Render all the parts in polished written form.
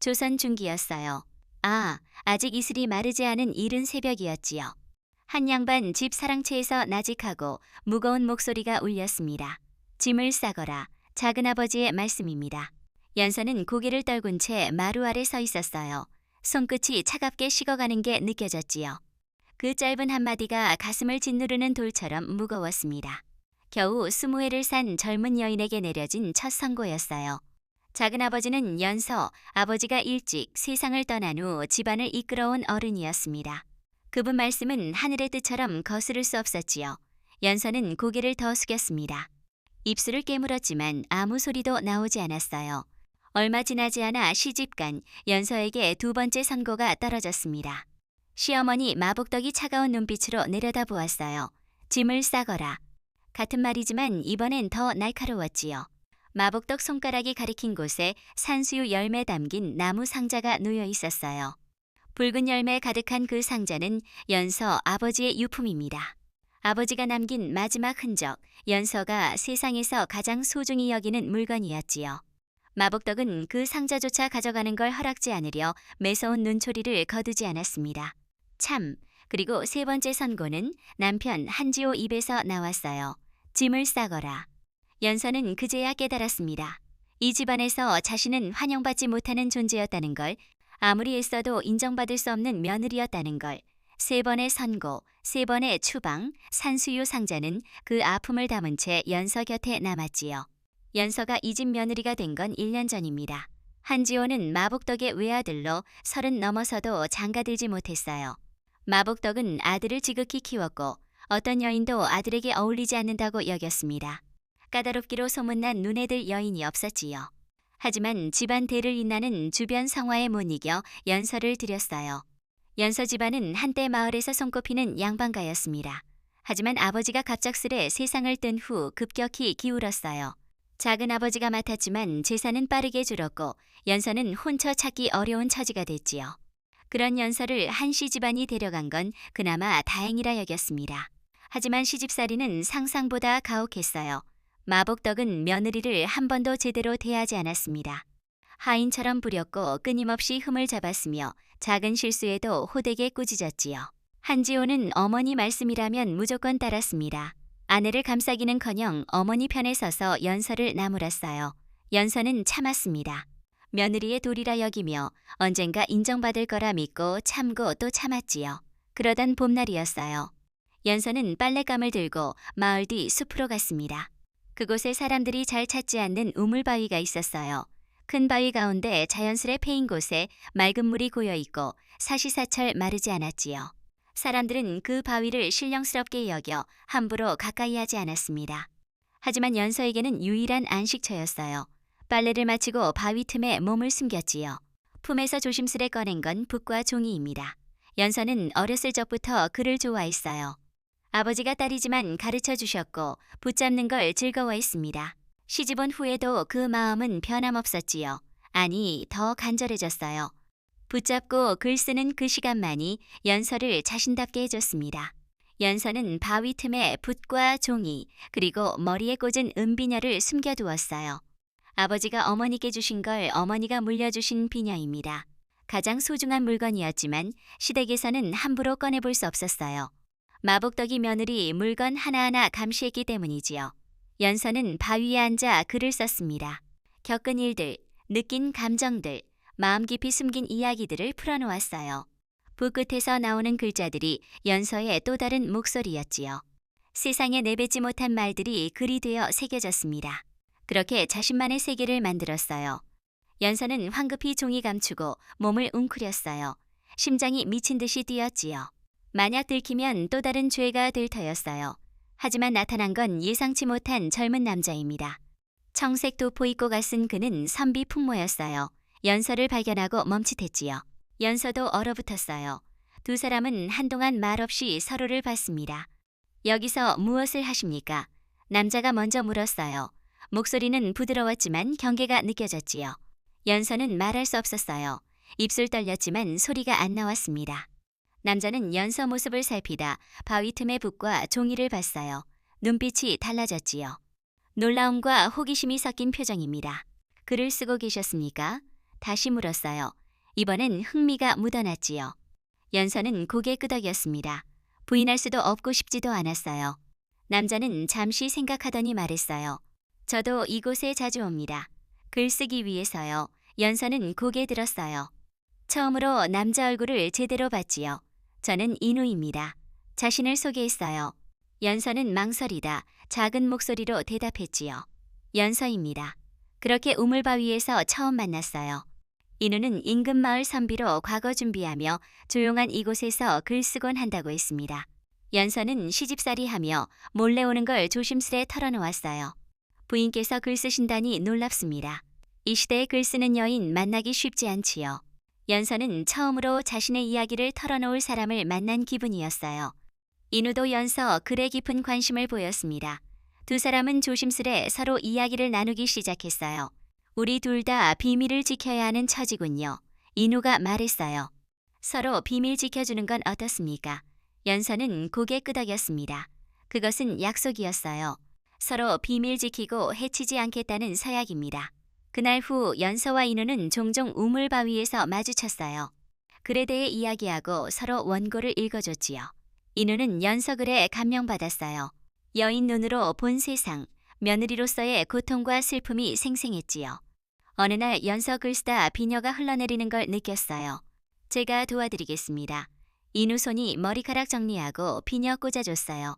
조선 중기였어요. 아직 이슬이 마르지 않은 이른 새벽이었지요. 한 양반 집 사랑채에서 나직하고 무거운 목소리가 울렸습니다. 짐을 싸거라. 작은아버지의 말씀입니다. 연서는 고개를 떨군 채 마루 아래 서 있었어요. 손끝이 차갑게 식어가는 게 느껴졌지요. 그 짧은 한마디가 가슴을 짓누르는 돌처럼 무거웠습니다. 겨우 20회를 산 젊은 여인에게 내려진 첫 선고였어요. 작은아버지는 연서, 아버지가 일찍 세상을 떠난 후 집안을 이끌어온 어른이었습니다. 그분 말씀은 하늘의 뜻처럼 거스를 수 없었지요. 연서는 고개를 더 숙였습니다. 입술을 깨물었지만 아무 소리도 나오지 않았어요. 얼마 지나지 않아 시집간 연서에게 두 번째 선고가 떨어졌습니다. 시어머니 마복덕이 차가운 눈빛으로 내려다보았어요. 짐을 싸거라. 같은 말이지만 이번엔 더 날카로웠지요. 마복덕 손가락이 가리킨 곳에 산수유 열매 담긴 나무 상자가 놓여 있었어요. 붉은 열매 가득한 그 상자는 연서 아버지의 유품입니다. 아버지가 남긴 마지막 흔적, 연서가 세상에서 가장 소중히 여기는 물건이었지요. 마복덕은 그 상자조차 가져가는 걸 허락지 않으려 매서운 눈초리를 거두지 않았습니다. 그리고 세 번째 선고는 남편 한지호 입에서 나왔어요. 짐을 싸거라. 연서는 그제야 깨달았습니다. 이 집안에서 자신은 환영받지 못하는 존재였다는 걸, 아무리 애써도 인정받을 수 없는 며느리였다는 걸, 세 번의 선고, 세 번의 추방, 산수유 상자는 그 아픔을 담은 채 연서 곁에 남았지요. 연서가 이 집 며느리가 된 건 1년 전입니다. 한지호는 마복덕의 외아들로 30 넘어서도 장가들지 못했어요. 마복덕은 아들을 지극히 키웠고 어떤 여인도 아들에게 어울리지 않는다고 여겼습니다. 까다롭기로 소문난 눈에들 여인이 없었지요. 하지만 집안 대를 잇나는 주변 성화에 못 이겨 연서를 들였어요. 연서 집안은 한때 마을에서 손꼽히는 양반가였습니다. 하지만 아버지가 갑작스레 세상을 뜬 후 급격히 기울었어요. 작은 아버지가 맡았지만 재산은 빠르게 줄었고 연서는 혼처 찾기 어려운 처지가 됐지요. 그런 연서를 한씨 집안이 데려간 건 그나마 다행이라 여겼습니다. 하지만 시집살이는 상상보다 가혹했어요. 마복덕은 며느리를 한 번도 제대로 대하지 않았습니다. 하인처럼 부렸고 끊임없이 흠을 잡았으며 작은 실수에도 호되게 꾸짖었지요. 한지호는 어머니 말씀이라면 무조건 따랐습니다. 아내를 감싸기는커녕 어머니 편에 서서 연서를 나무랐어요. 연서는 참았습니다. 며느리의 도리라 여기며 언젠가 인정받을 거라 믿고 참고 또 참았지요. 그러던 봄날이었어요. 연서는 빨랫감을 들고 마을 뒤 숲으로 갔습니다. 그곳에 사람들이 잘 찾지 않는 우물바위가 있었어요. 큰 바위 가운데 자연스레 패인 곳에 맑은 물이 고여 있고 사시사철 마르지 않았지요. 사람들은 그 바위를 신령스럽게 여겨 함부로 가까이 하지 않았습니다. 하지만 연서에게는 유일한 안식처였어요. 빨래를 마치고 바위 틈에 몸을 숨겼지요. 품에서 조심스레 꺼낸 건 붓과 종이입니다. 연서는 어렸을 적부터 글을 좋아했어요. 아버지가 딸이지만 가르쳐 주셨고 붙잡는 걸 즐거워했습니다. 시집 온 후에도 그 마음은 변함없었지요. 아니, 더 간절해졌어요. 붙잡고 글 쓰는 그 시간만이 연서를 자신답게 해줬습니다. 연서는 바위 틈에 붓과 종이 그리고 머리에 꽂은 은비녀를 숨겨두었어요. 아버지가 어머니께 주신 걸 어머니가 물려주신 비녀입니다. 가장 소중한 물건이었지만 시댁에서는 함부로 꺼내볼 수 없었어요. 마복덕이 며느리 물건 하나하나 감시했기 때문이지요. 연서는 바위에 앉아 글을 썼습니다. 겪은 일들, 느낀 감정들, 마음 깊이 숨긴 이야기들을 풀어놓았어요. 붓끝에서 나오는 글자들이 연서의 또 다른 목소리였지요. 세상에 내뱉지 못한 말들이 글이 되어 새겨졌습니다. 그렇게 자신만의 세계를 만들었어요. 연서는 황급히 종이 감추고 몸을 웅크렸어요. 심장이 미친 듯이 뛰었지요. 만약 들키면 또 다른 죄가 될 터였어요. 하지만 나타난 건 예상치 못한 젊은 남자입니다. 청색 도포 입고 갔은 그는 선비 풍모였어요. 연서를 발견하고 멈칫했지요. 연서도 얼어붙었어요. 두 사람은 한동안 말없이 서로를 봤습니다. 여기서 무엇을 하십니까? 남자가 먼저 물었어요. 목소리는 부드러웠지만 경계가 느껴졌지요. 연서는 말할 수 없었어요. 입술 떨렸지만 소리가 안 나왔습니다. 남자는 연서 모습을 살피다 바위 틈의 붓과 종이를 봤어요. 눈빛이 달라졌지요. 놀라움과 호기심이 섞인 표정입니다. 글을 쓰고 계셨습니까? 다시 물었어요. 이번엔 흥미가 묻어났지요. 연서는 고개 끄덕였습니다. 부인할 수도 없고 싶지도 않았어요. 남자는 잠시 생각하더니 말했어요. 저도 이곳에 자주 옵니다. 글 쓰기 위해서요. 연서는 고개 들었어요. 처음으로 남자 얼굴을 제대로 봤지요. 저는 인우입니다. 자신을 소개했어요. 연서는 망설이다 작은 목소리로 대답했지요. 연서입니다. 그렇게 우물바위에서 처음 만났어요. 인우는 인근 마을 선비로 과거 준비하며 조용한 이곳에서 글 쓰곤 한다고 했습니다. 연서는 시집살이하며 몰래 오는 걸 조심스레 털어놓았어요. 부인께서 글 쓰신다니 놀랍습니다. 이 시대에 글 쓰는 여인 만나기 쉽지 않지요. 연서는 처음으로 자신의 이야기를 털어놓을 사람을 만난 기분이었어요. 인우도 연서 글에 깊은 관심을 보였습니다. 두 사람은 조심스레 서로 이야기를 나누기 시작했어요. 우리 둘 다 비밀을 지켜야 하는 처지군요. 인우가 말했어요. 서로 비밀 지켜주는 건 어떻습니까? 연서는 고개 끄덕였습니다. 그것은 약속이었어요. 서로 비밀 지키고 해치지 않겠다는 서약입니다. 그날 후 연서와 인우는 종종 우물바위에서 마주쳤어요. 글에 대해 이야기하고 서로 원고를 읽어줬지요. 인우는 연서 글에 감명받았어요. 여인 눈으로 본 세상, 며느리로서의 고통과 슬픔이 생생했지요. 어느 날 연서 글 쓰다 비녀가 흘러내리는 걸 느꼈어요. 제가 도와드리겠습니다. 인우 손이 머리카락 정리하고 비녀 꽂아줬어요.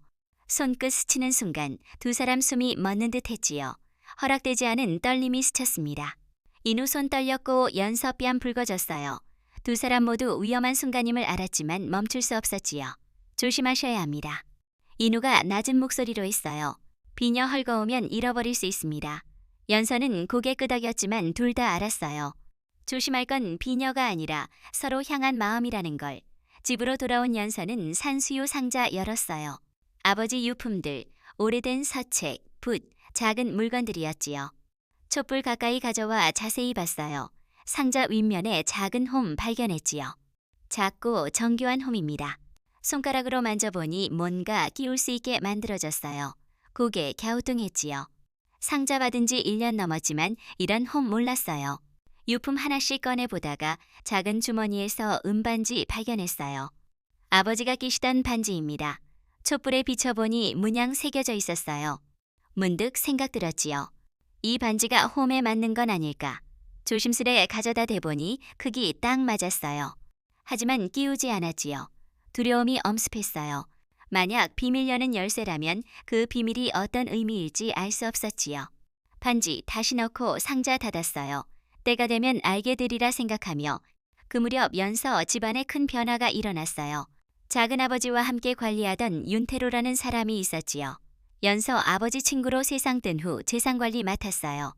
손끝 스치는 순간 두 사람 숨이 멎는 듯 했지요. 허락되지 않은 떨림이 스쳤습니다. 인우 손 떨렸고 연서 뺨 붉어졌어요. 두 사람 모두 위험한 순간임을 알았지만 멈출 수 없었지요. 조심하셔야 합니다. 인우가 낮은 목소리로 했어요. 비녀 헐거우면 잃어버릴 수 있습니다. 연서는 고개 끄덕였지만 둘 다 알았어요. 조심할 건 비녀가 아니라 서로 향한 마음이라는 걸. 집으로 돌아온 연서는 산수유 상자 열었어요. 아버지 유품들, 오래된 서책, 붓, 작은 물건들이었지요. 촛불 가까이 가져와 자세히 봤어요. 상자 윗면에 작은 홈 발견했지요. 작고 정교한 홈입니다. 손가락으로 만져보니 뭔가 끼울 수 있게 만들어졌어요. 고개 갸우뚱했지요. 상자 받은 지 1년 넘었지만 이런 홈 몰랐어요. 유품 하나씩 꺼내보다가 작은 주머니에서 은반지 발견했어요. 아버지가 끼시던 반지입니다. 촛불에 비춰보니 문양 새겨져 있었어요. 문득 생각 들었지요. 이 반지가 홈에 맞는 건 아닐까. 조심스레 가져다 대보니 크기 딱 맞았어요. 하지만 끼우지 않았지요. 두려움이 엄습했어요. 만약 비밀 여는 열쇠라면 그 비밀이 어떤 의미일지 알 수 없었지요. 반지 다시 넣고 상자 닫았어요. 때가 되면 알게 되리라 생각하며 그 무렵 연서 집안에 큰 변화가 일어났어요. 작은아버지와 함께 관리하던 윤태로라는 사람이 있었지요. 연서 아버지 친구로 세상 뜬 후 재산관리 맡았어요.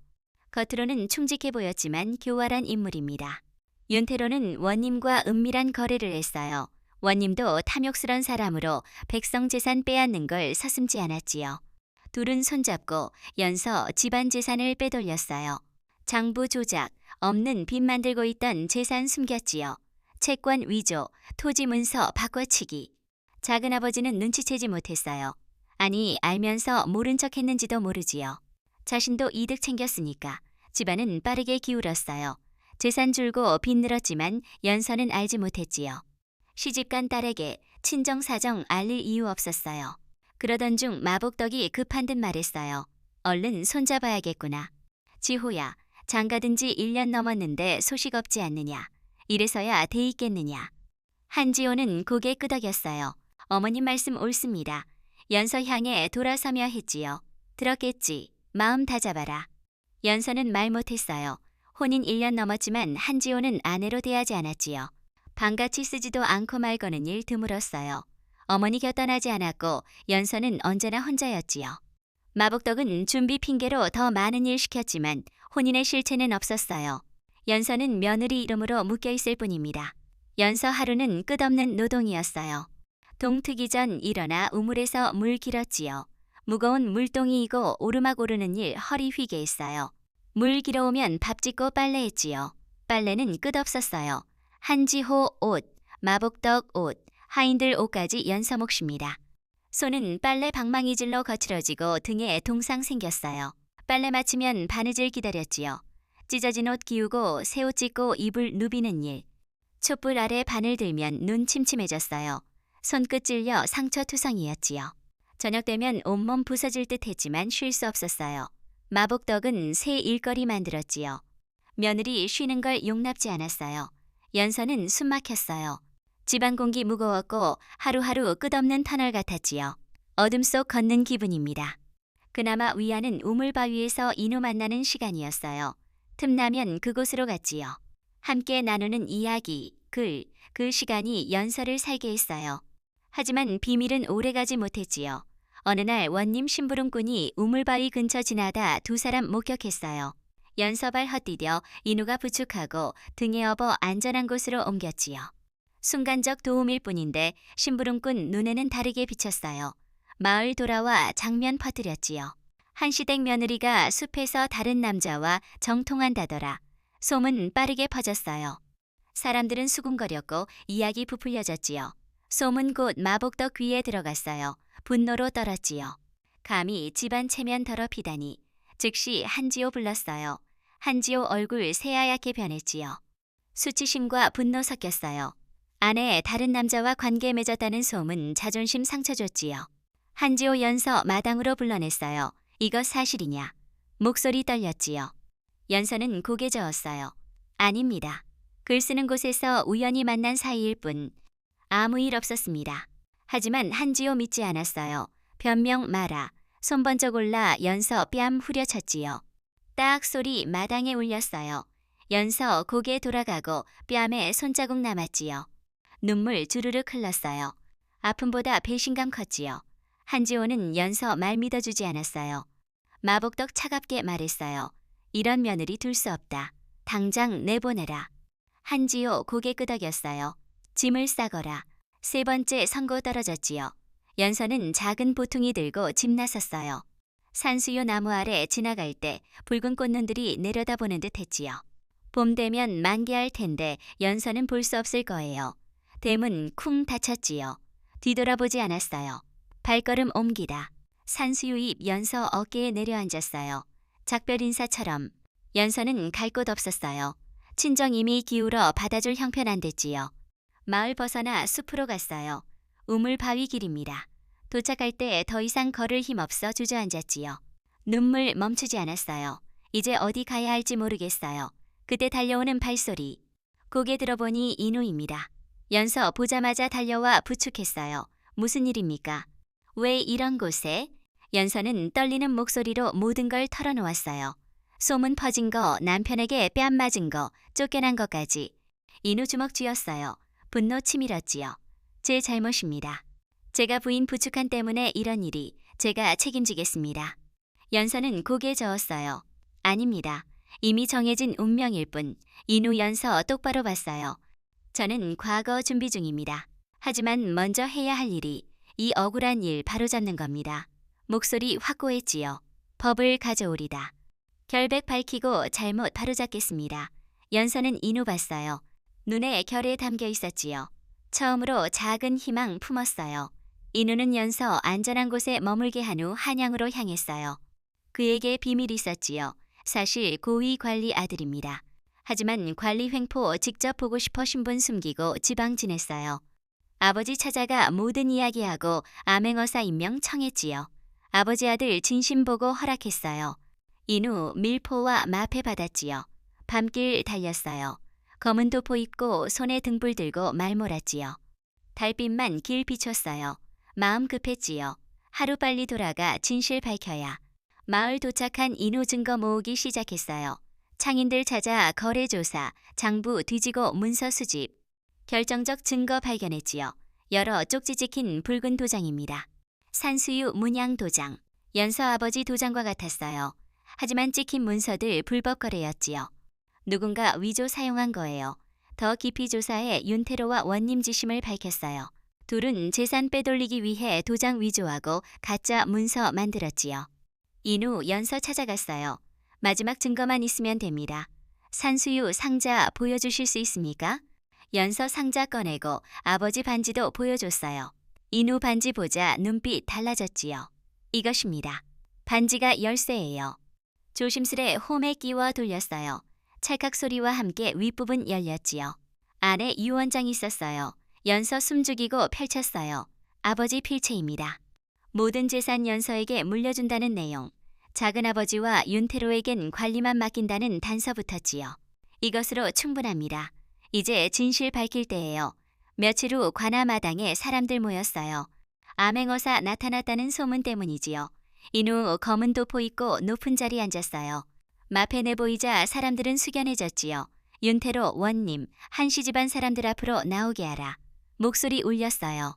겉으로는 충직해 보였지만 교활한 인물입니다. 윤태로는 원님과 은밀한 거래를 했어요. 원님도 탐욕스런 사람으로 백성 재산 빼앗는 걸 서슴지 않았지요. 둘은 손잡고 연서 집안 재산을 빼돌렸어요. 장부 조작, 없는 빚 만들고 있던 재산 숨겼지요. 채권 위조, 토지 문서 바꿔치기. 작은아버지는 눈치채지 못했어요. 아니, 알면서 모른 척 했는지도 모르지요. 자신도 이득 챙겼으니까 집안은 빠르게 기울었어요. 재산 줄고 빚 늘었지만 연서는 알지 못했지요. 시집간 딸에게 친정사정 알릴 이유 없었어요. 그러던 중 마복덕이 급한 듯 말했어요. 얼른 손잡아야겠구나. 지호야, 장가든 지 1년 넘었는데 소식 없지 않느냐. 이래서야 돼 있겠느냐. 한지호는 고개 끄덕였어요. 어머님 말씀 옳습니다. 연서 향해 돌아서며 했지요. 들었겠지. 마음 다잡아라. 연서는 말 못했어요. 혼인 1년 넘었지만 한지호는 아내로 대하지 않았지요. 방같이 쓰지도 않고 말거는 일 드물었어요. 어머니 곁 떠나지 않았고 연서는 언제나 혼자였지요. 마복덕은 준비 핑계로 더 많은 일 시켰지만 혼인의 실체는 없었어요. 연서는 며느리 이름으로 묶여있을 뿐입니다. 연서 하루는 끝없는 노동이었어요. 동 트기 전 일어나 우물에서 물 길었지요. 무거운 물동이이고 오르막 오르는 일 허리 휘게 했어요. 물 길어오면 밥 짓고 빨래했지요. 빨래는 끝없었어요. 한지호 옷, 마복덕 옷, 하인들 옷까지 연서 몫입니다. 손은 빨래 방망이질로 거칠어지고 등에 동상 생겼어요. 빨래 마치면 바느질 기다렸지요. 찢어진 옷 기우고 새 옷 찢고 이불 누비는 일. 촛불 아래 바늘 들면 눈 침침해졌어요. 손끝 찔려 상처투성이었지요. 저녁 되면 온몸 부서질 듯 했지만 쉴 수 없었어요. 마복덕은 새 일거리 만들었지요. 며느리 쉬는 걸 용납지 않았어요. 연서는 숨 막혔어요. 집안 공기 무거웠고 하루하루 끝없는 터널 같았지요. 어둠 속 걷는 기분입니다. 그나마 위안은 우물바위에서 인우 만나는 시간이었어요. 틈나면 그곳으로 갔지요. 함께 나누는 이야기, 글, 그 시간이 연서를 살게 했어요. 하지만 비밀은 오래가지 못했지요. 어느 날 원님 심부름꾼이 우물바위 근처 지나다 두 사람 목격했어요. 연서발 헛디뎌 인우가 부축하고 등에 업어 안전한 곳으로 옮겼지요. 순간적 도움일 뿐인데 심부름꾼 눈에는 다르게 비쳤어요. 마을 돌아와 장면 퍼뜨렸지요. 한시댁 며느리가 숲에서 다른 남자와 정통한다더라. 소문 빠르게 퍼졌어요. 사람들은 수군거렸고 이야기 부풀려졌지요. 소문 곧 마복덕 귀에 들어갔어요. 분노로 떨었지요. 감히 집안 체면 더럽히다니. 즉시 한지호 불렀어요. 한지호 얼굴 새하얗게 변했지요. 수치심과 분노 섞였어요. 아내 다른 남자와 관계 맺었다는 소문 자존심 상처 줬지요. 한지호 연서 마당으로 불러냈어요. 이거 사실이냐? 목소리 떨렸지요. 연서는 고개 저었어요. 아닙니다. 글 쓰는 곳에서 우연히 만난 사이일 뿐 아무 일 없었습니다. 하지만 한지호 믿지 않았어요. 변명 마라. 손 번쩍 올라 연서 뺨 후려쳤지요. 딱 소리 마당에 울렸어요. 연서 고개 돌아가고 뺨에 손자국 남았지요. 눈물 주르륵 흘렀어요. 아픔보다 배신감 컸지요. 한지호는 연서 말 믿어주지 않았어요. 마복덕 차갑게 말했어요. 이런 며느리 둘 수 없다. 당장 내보내라. 한지호 고개 끄덕였어요. 짐을 싸거라. 세 번째 선고 떨어졌지요. 연서는 작은 보퉁이 들고 집 나섰어요. 산수유 나무 아래 지나갈 때 붉은 꽃눈들이 내려다보는 듯 했지요. 봄 되면 만개할 텐데 연서는 볼 수 없을 거예요. 대문 쿵 닫혔지요. 뒤돌아보지 않았어요. 발걸음 옮기다. 산수유 잎 연서 어깨에 내려앉았어요. 작별 인사처럼. 연서는 갈 곳 없었어요. 친정 이미 기울어 받아줄 형편 안 됐지요. 마을 벗어나 숲으로 갔어요. 우물 바위 길입니다. 도착할 때 더 이상 걸을 힘 없어 주저앉았지요. 눈물 멈추지 않았어요. 이제 어디 가야 할지 모르겠어요. 그때 달려오는 발소리. 고개 들어보니 인우입니다. 연서 보자마자 달려와 부축했어요. 무슨 일입니까? 왜 이런 곳에? 연서는 떨리는 목소리로 모든 걸 털어놓았어요. 소문 퍼진 거, 남편에게 뺨 맞은 거, 쫓겨난 것까지. 인우 주먹 쥐었어요. 분노 치밀었지요. 제 잘못입니다. 제가 부인 부축한 때문에 이런 일이. 제가 책임지겠습니다. 연서는 고개 저었어요. 아닙니다. 이미 정해진 운명일 뿐. 인우 연서 똑바로 봤어요. 저는 과거 준비 중입니다. 하지만 먼저 해야 할 일이 이 억울한 일 바로잡는 겁니다. 목소리 확고했지요. 법을 가져오리다. 결백 밝히고 잘못 바로잡겠습니다. 연서는 인우 봤어요. 눈에 결에 담겨 있었지요. 처음으로 작은 희망 품었어요. 인우는 연서 안전한 곳에 머물게 한 후 한양으로 향했어요. 그에게 비밀이 있었지요. 사실 고위 관리 아들입니다. 하지만 관리 횡포 직접 보고 싶어 신분 숨기고 지방 지냈어요. 아버지 찾아가 모든 이야기하고 암행어사 임명 청했지요. 아버지 아들 진심 보고 허락했어요. 인후 밀포와 마패 받았지요. 밤길 달렸어요. 검은 도포 입고 손에 등불 들고 말 몰았지요. 달빛만 길 비췄어요. 마음 급했지요. 하루빨리 돌아가 진실 밝혀야. 마을 도착한 인후 증거 모으기 시작했어요. 창인들 찾아 거래조사, 장부 뒤지고 문서 수집. 결정적 증거 발견했지요. 여러 쪽지 찍힌 붉은 도장입니다. 산수유 문양 도장. 연서 아버지 도장과 같았어요. 하지만 찍힌 문서들 불법 거래였지요. 누군가 위조 사용한 거예요. 더 깊이 조사해 윤태로와 원님 지심을 밝혔어요. 둘은 재산 빼돌리기 위해 도장 위조하고 가짜 문서 만들었지요. 인후 연서 찾아갔어요. 마지막 증거만 있으면 됩니다. 산수유 상자 보여주실 수 있습니까? 연서 상자 꺼내고 아버지 반지도 보여줬어요. 인후 반지 보자 눈빛 달라졌지요. 이것입니다. 반지가 열쇠예요. 조심스레 홈에 끼워 돌렸어요. 찰칵 소리와 함께 윗부분 열렸지요. 안에 유언장이 있었어요. 연서 숨죽이고 펼쳤어요. 아버지 필체입니다. 모든 재산 연서에게 물려준다는 내용. 작은아버지와 윤태로에겐 관리만 맡긴다는 단서 붙었지요. 이것으로 충분합니다. 이제 진실 밝힐 때예요. 며칠 후 관아마당에 사람들 모였어요. 암행어사 나타났다는 소문 때문이지요. 인후 검은 도포 입고 높은 자리에 앉았어요. 마패 내보이자 사람들은 숙연해졌지요. 윤태로, 원님, 한씨 집안 사람들 앞으로 나오게 하라. 목소리 울렸어요.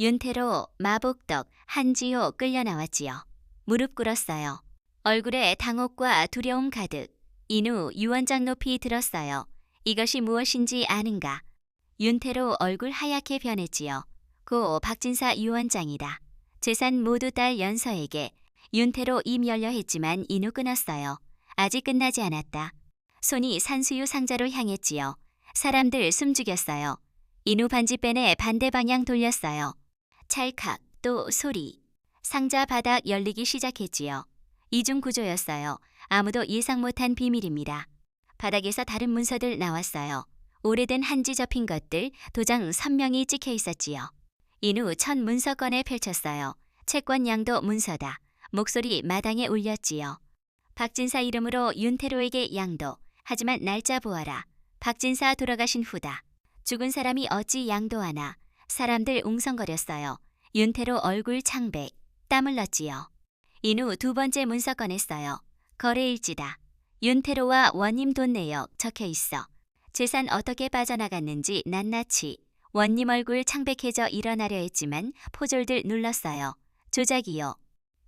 윤태로, 마복덕, 한지호 끌려 나왔지요. 무릎 꿇었어요. 얼굴에 당혹과 두려움 가득. 인후 유언장 높이 들었어요. 이것이 무엇인지 아는가? 윤태로 얼굴 하얗게 변했지요. 고 박진사 유언장이다. 재산 모두 딸 연서에게. 윤태로 입 열려 했지만 인후 끊었어요. 아직 끝나지 않았다. 손이 산수유 상자로 향했지요. 사람들 숨죽였어요. 인후 반지빼내 반대 방향 돌렸어요. 찰칵 또 소리. 상자 바닥 열리기 시작했지요. 이중 구조였어요. 아무도 예상 못한 비밀입니다. 바닥에서 다른 문서들 나왔어요. 오래된 한지 접힌 것들, 도장 선명히 찍혀 있었지요. 인후 첫 문서권에 펼쳤어요. 채권 양도 문서다. 목소리 마당에 울렸지요. 박진사 이름으로 윤태로에게 양도. 하지만 날짜 보아라. 박진사 돌아가신 후다. 죽은 사람이 어찌 양도하나. 사람들 웅성거렸어요. 윤태로 얼굴 창백. 땀을 넣지요. 인후 두 번째 문서 꺼냈어요. 거래일지다. 윤태로와 원님 돈 내역 적혀 있어. 재산 어떻게 빠져나갔는지 낱낱이. 원님 얼굴 창백해져 일어나려 했지만 포졸들 눌렀어요. 조작이요.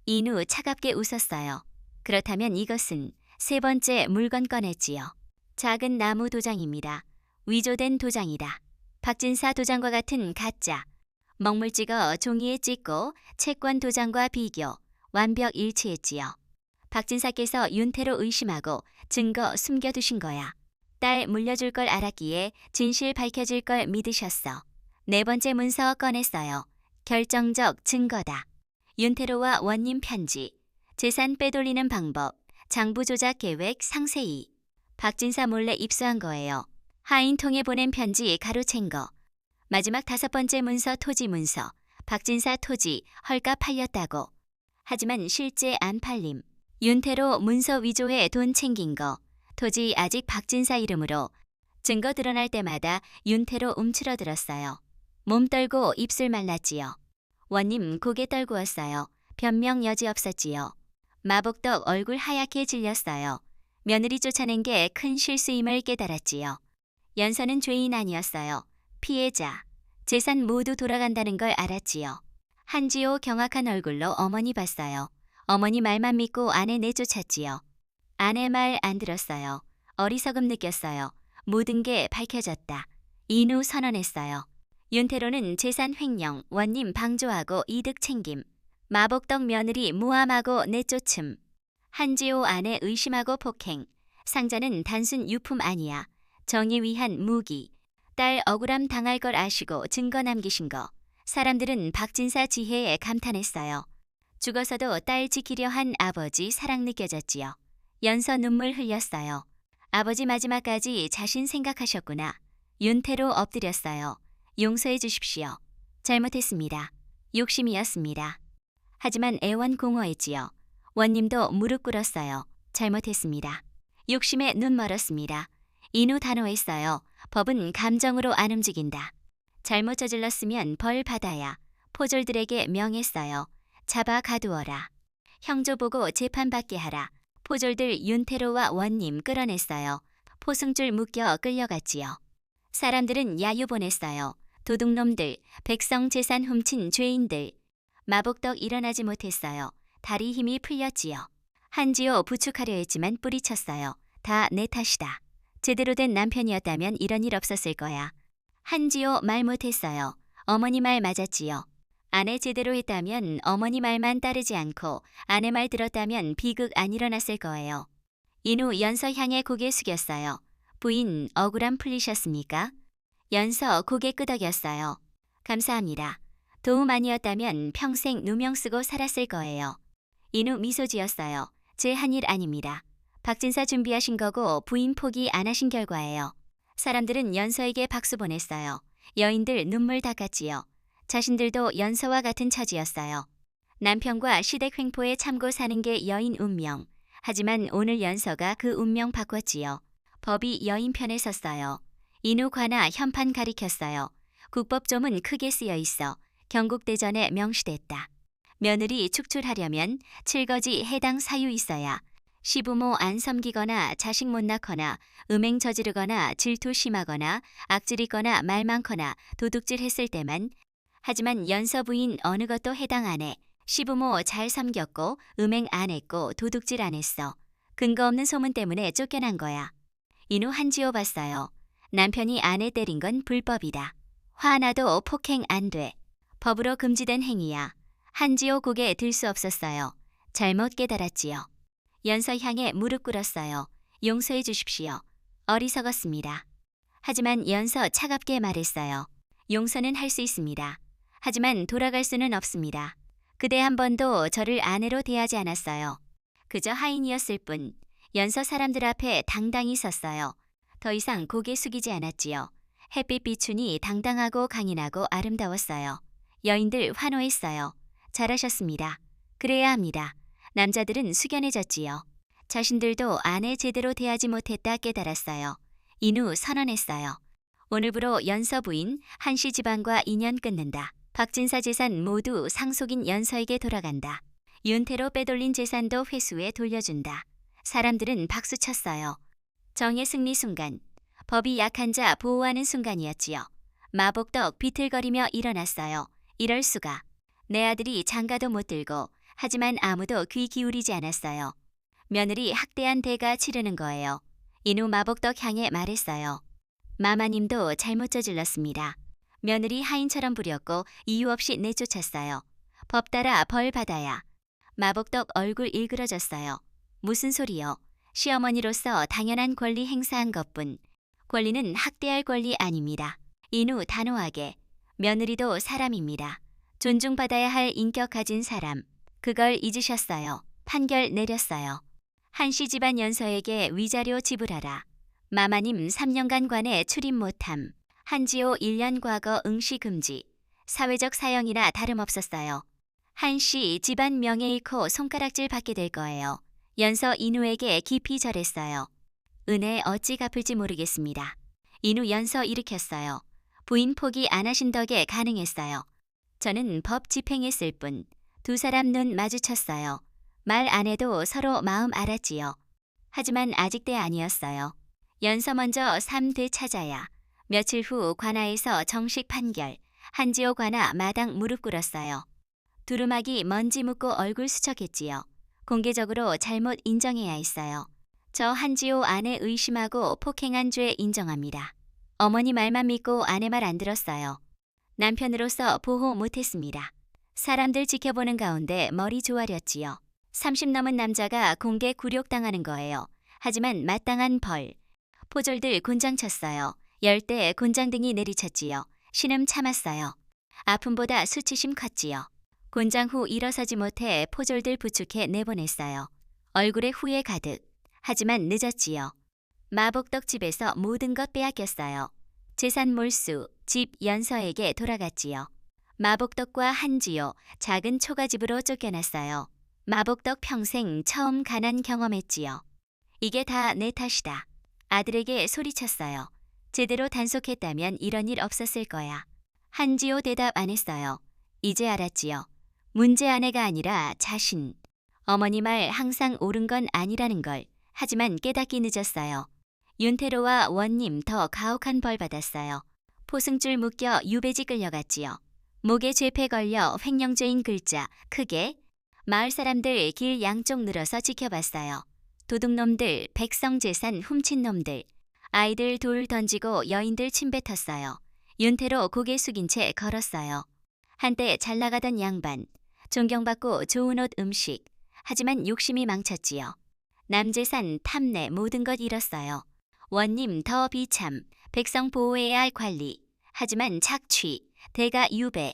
인후 차갑게 웃었어요. 그렇다면 이것은 세 번째 물건 꺼냈지요. 작은 나무 도장입니다. 위조된 도장이다. 박진사 도장과 같은 가짜. 먹물 찍어 종이에 찍고 채권 도장과 비교. 완벽 일치했지요. 박진사께서 윤태로 의심하고 증거 숨겨두신 거야. 딸 물려줄 걸 알았기에 진실 밝혀질 걸 믿으셨어. 네 번째 문서 꺼냈어요. 결정적 증거다. 윤태로와 원님 편지. 재산 빼돌리는 방법. 장부 조작 계획 상세히. 박진사 몰래 입수한 거예요. 하인통에 보낸 편지 가로챈 거. 마지막 다섯 번째 문서 토지 문서. 박진사 토지 헐값 팔렸다고. 하지만 실제 안 팔림. 윤태로 문서 위조해 돈 챙긴 거. 토지 아직 박진사 이름으로. 증거 드러날 때마다 윤태로 움츠러들었어요. 몸 떨고 입술 말랐지요. 원님 고개 떨구었어요. 변명 여지 없었지요. 마복덕 얼굴 하얗게 질렸어요. 며느리 쫓아낸 게 큰 실수임을 깨달았지요. 연서는 죄인 아니었어요. 피해자. 재산 모두 돌아간다는 걸 알았지요. 한지호 경악한 얼굴로 어머니 봤어요. 어머니 말만 믿고 아내 내쫓았지요. 아내 말 안 들었어요. 어리석음 느꼈어요. 모든 게 밝혀졌다. 인후 선언했어요. 윤태로는 재산 횡령, 원님 방조하고 이득 챙김. 마복덕 며느리 모함하고 내쫓음. 한지호 아내 의심하고 폭행. 상자는 단순 유품 아니야. 정의 위한 무기. 딸 억울함 당할 걸 아시고 증거 남기신 거. 사람들은 박진사 지혜에 감탄했어요. 죽어서도 딸 지키려 한 아버지 사랑 느껴졌지요. 연서 눈물 흘렸어요. 아버지 마지막까지 자신 생각하셨구나. 윤태로 엎드렸어요. 용서해 주십시오. 잘못했습니다. 욕심이었습니다. 하지만 애원공허했지요. 원님도 무릎 꿇었어요. 잘못했습니다. 욕심에 눈 멀었습니다. 인후 단호했어요. 법은 감정으로 안 움직인다. 잘못 저질렀으면 벌 받아야. 포졸들에게 명했어요. 잡아 가두어라. 형조 보고 재판받게 하라. 포졸들 윤태로와 원님 끌어냈어요. 포승줄 묶여 끌려갔지요. 사람들은 야유 보냈어요. 도둑놈들, 백성 재산 훔친 죄인들. 마복덕 일어나지 못했어요. 다리 힘이 풀렸지요. 한지호 부축하려 했지만 뿌리쳤어요. 다 내 탓이다. 제대로 된 남편이었다면 이런 일 없었을 거야. 한지호 말 못했어요. 어머니 말 맞았지요. 아내 제대로 했다면 어머니 말만 따르지 않고 아내 말 들었다면 비극 안 일어났을 거예요. 인후 연서 향해 고개 숙였어요. 부인 억울함 풀리셨습니까? 연서 고개 끄덕였어요. 감사합니다. 도움 아니었다면 평생 누명 쓰고 살았을 거예요. 인후 미소 지었어요. 제 한 일 아닙니다. 박진사 준비하신 거고 부인 포기 안 하신 결과예요. 사람들은 연서에게 박수 보냈어요. 여인들 눈물 닦았지요. 자신들도 연서와 같은 처지였어요. 남편과 시댁 횡포에 참고 사는 게 여인 운명. 하지만 오늘 연서가 그 운명 바꿨지요. 법이 여인 편에 섰어요. 인후 관하 현판 가리켰어요. 국법조문 크게 쓰여 있어 경국대전에 명시됐다. 며느리 축출하려면 7거지 해당 사유 있어야 시부모 안 섬기거나 자식 못 낳거나 음행 저지르거나 질투 심하거나 악질 있거나 말 많거나 도둑질 했을 때만. 하지만 연서 부인 어느 것도 해당 안 해. 시부모 잘 섬겼고 음행 안 했고 도둑질 안 했어. 근거 없는 소문 때문에 쫓겨난 거야. 인후 한지호 봤어요. 남편이 아내 때린 건 불법이다. 화나도 폭행 안 돼. 법으로 금지된 행위야. 한지호 고개 들 수 없었어요. 잘못 깨달았지요. 연서 향해 무릎 꿇었어요. 용서해 주십시오. 어리석었습니다. 하지만 연서 차갑게 말했어요. 용서는 할 수 있습니다. 하지만 돌아갈 수는 없습니다. 그대 한 번도 저를 아내로 대하지 않았어요. 그저 하인이었을 뿐. 연서 사람들 앞에 당당히 섰어요. 더 이상 고개 숙이지 않았지요. 햇빛 비춘이 당당하고 강인하고 아름다웠어요. 여인들 환호했어요. 잘하셨습니다. 그래야 합니다. 남자들은 숙연해졌지요. 자신들도 아내 제대로 대하지 못했다 깨달았어요. 인후 선언했어요. 오늘부로 연서 부인 한씨 집안과 인연 끊는다. 박진사 재산 모두 상속인 연서에게 돌아간다. 윤태로 빼돌린 재산도 회수해 돌려준다. 사람들은 박수쳤어요. 정의 승리 순간, 법이 약한 자 보호하는 순간이었지요. 마복덕 비틀거리며 일어났어요. 이럴 수가. 내 아들이 장가도 못 들고 하지만 아무도 귀 기울이지 않았어요. 며느리 학대한 대가 치르는 거예요. 인후 마복덕 향해 말했어요. 마마님도 잘못 저질렀습니다. 며느리 하인처럼 부렸고 이유 없이 내쫓았어요. 법 따라 벌 받아야. 마복덕 얼굴 일그러졌어요. 무슨 소리요? 시어머니로서 당연한 권리 행사한 것뿐. 권리는 학대할 권리 아닙니다. 인후 단호하게. 며느리도 사람입니다. 존중받아야 할 인격 가진 사람. 그걸 잊으셨어요. 판결 내렸어요. 한씨 집안 연서에게 위자료 지불하라. 마마님 3년간 관에 출입 못함. 한지호 1년 과거 응시 금지. 사회적 사형이나 다름없었어요. 한씨 집안 명예 잃고 손가락질 받게 될 거예요. 연서 인후에게 깊이 절했어요. 은혜 어찌 갚을지 모르겠습니다. 인후 연서 일으켰어요. 부인 포기 안 하신 덕에 가능했어요. 저는 법 집행했을 뿐. 두 사람 눈 마주쳤어요. 말 안 해도 서로 마음 알았지요. 하지만 아직 때 아니었어요. 연서 먼저 3대 찾아야. 며칠 후 관아에서 정식 판결. 한지호 관아 마당 무릎 꿇었어요. 두루마기 먼지 묻고 얼굴 수척했지요. 공개적으로 잘못 인정해야 했어요. 저 한지호 아내 의심하고 폭행한 죄 인정합니다. 어머니 말만 믿고 아내 말 안 들었어요. 남편으로서 보호 못했습니다. 사람들 지켜보는 가운데 머리 조아렸지요. 30 넘은 남자가 공개 굴욕당하는 거예요. 하지만 마땅한 벌. 포졸들 곤장 쳤어요. 열대 곤장등이 내리쳤지요. 신음 참았어요. 아픔보다 수치심 컸지요. 곤장 후 일어서지 못해 포졸들 부축해 내보냈어요. 얼굴에 후회 가득. 하지만 늦었지요. 마복덕 집에서 모든 것 빼앗겼어요. 재산 몰수, 집 연서에게 돌아갔지요. 마복덕과 한지호, 작은 초가집으로 쫓겨났어요. 마복덕 평생 처음 가난 경험했지요. 이게 다 내 탓이다. 아들에게 소리쳤어요. 제대로 단속했다면 이런 일 없었을 거야. 한지호 대답 안 했어요. 이제 알았지요. 문제 아내가 아니라 자신. 어머니 말 항상 옳은 건 아니라는 걸. 하지만 깨닫기 늦었어요. 윤태로와 원님 더 가혹한 벌 받았어요. 포승줄 묶여 유배지 끌려갔지요. 목에 죄패 걸려 횡령죄인 글자 크게. 마을 사람들 길 양쪽 늘어서 지켜봤어요. 도둑놈들, 백성 재산 훔친 놈들. 아이들 돌 던지고 여인들 침 뱉었어요. 윤태로 고개 숙인 채 걸었어요. 한때 잘 나가던 양반. 존경받고 좋은 옷 음식. 하지만 욕심이 망쳤지요. 남재산 탐내 모든 것 잃었어요. 원님 더 비참. 백성 보호해야 할 관리. 하지만 착취. 대가 유배.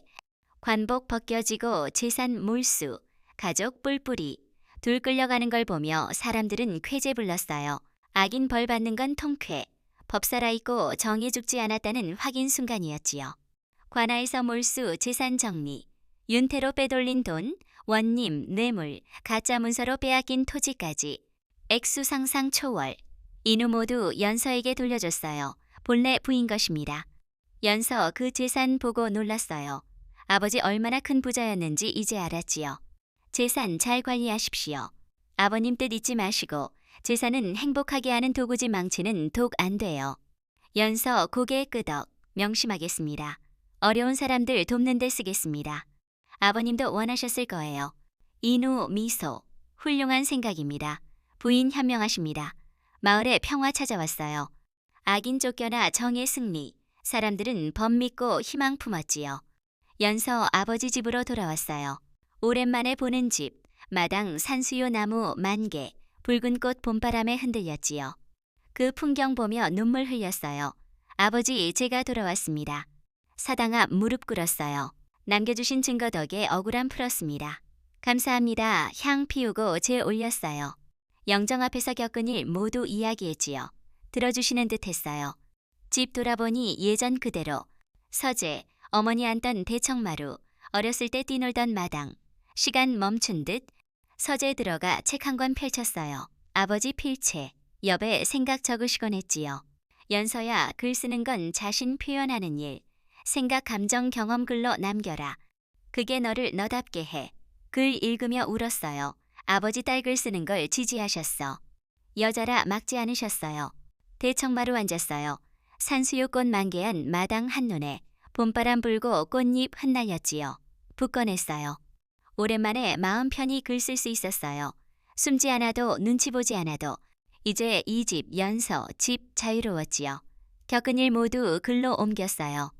관복 벗겨지고 재산 몰수. 가족 뿔뿔이. 둘 끌려가는 걸 보며 사람들은 쾌재 불렀어요. 악인 벌 받는 건 통쾌. 법 살아있고 정에 죽지 않았다는 확인 순간이었지요. 관아에서 몰수 재산 정리. 윤태로 빼돌린 돈, 원님, 뇌물, 가짜 문서로 빼앗긴 토지까지. 액수 상상 초월. 인우 모두 연서에게 돌려줬어요. 본래 부인 것입니다. 연서 그 재산 보고 놀랐어요. 아버지 얼마나 큰 부자였는지 이제 알았지요. 재산 잘 관리하십시오. 아버님 뜻 잊지 마시고 재산은 행복하게 하는 도구지 망치는 독 안 돼요. 연서 고개 끄덕 명심하겠습니다. 어려운 사람들 돕는 데 쓰겠습니다. 아버님도 원하셨을 거예요. 인우 미소. 훌륭한 생각입니다. 부인 현명하십니다. 마을에 평화 찾아왔어요. 악인 쫓겨나 정의 승리. 사람들은 법 믿고 희망 품었지요. 연서 아버지 집으로 돌아왔어요. 오랜만에 보는 집. 마당 산수유 나무 10,000개. 붉은 꽃 봄바람에 흔들렸지요. 그 풍경 보며 눈물 흘렸어요. 아버지, 제가 돌아왔습니다. 사당 앞 무릎 꿇었어요. 남겨주신 증거 덕에 억울함 풀었습니다. 감사합니다. 향 피우고 제 올렸어요. 영정 앞에서 겪은 일 모두 이야기했지요. 들어주시는 듯 했어요. 집 돌아보니 예전 그대로. 서재, 어머니 앉던 대청마루, 어렸을 때 뛰놀던 마당. 시간 멈춘 듯 서재에 들어가 책 한 권 펼쳤어요. 아버지 필체, 옆에 생각 적으시곤 했지요. 연서야, 글 쓰는 건 자신 표현하는 일. 생각, 감정, 경험 글로 남겨라. 그게 너를 너답게 해. 글 읽으며 울었어요. 아버지 딸 글 쓰는 걸 지지하셨어. 여자라 막지 않으셨어요. 대청마루 앉았어요. 산수유꽃 만개한 마당 한눈에 봄바람 불고 꽃잎 흩날렸지요. 붙꺼냈어요. 오랜만에 마음 편히 글 쓸 수 있었어요. 숨지 않아도 눈치 보지 않아도 이제 이 집, 연서, 집 자유로웠지요. 겪은 일 모두 글로 옮겼어요.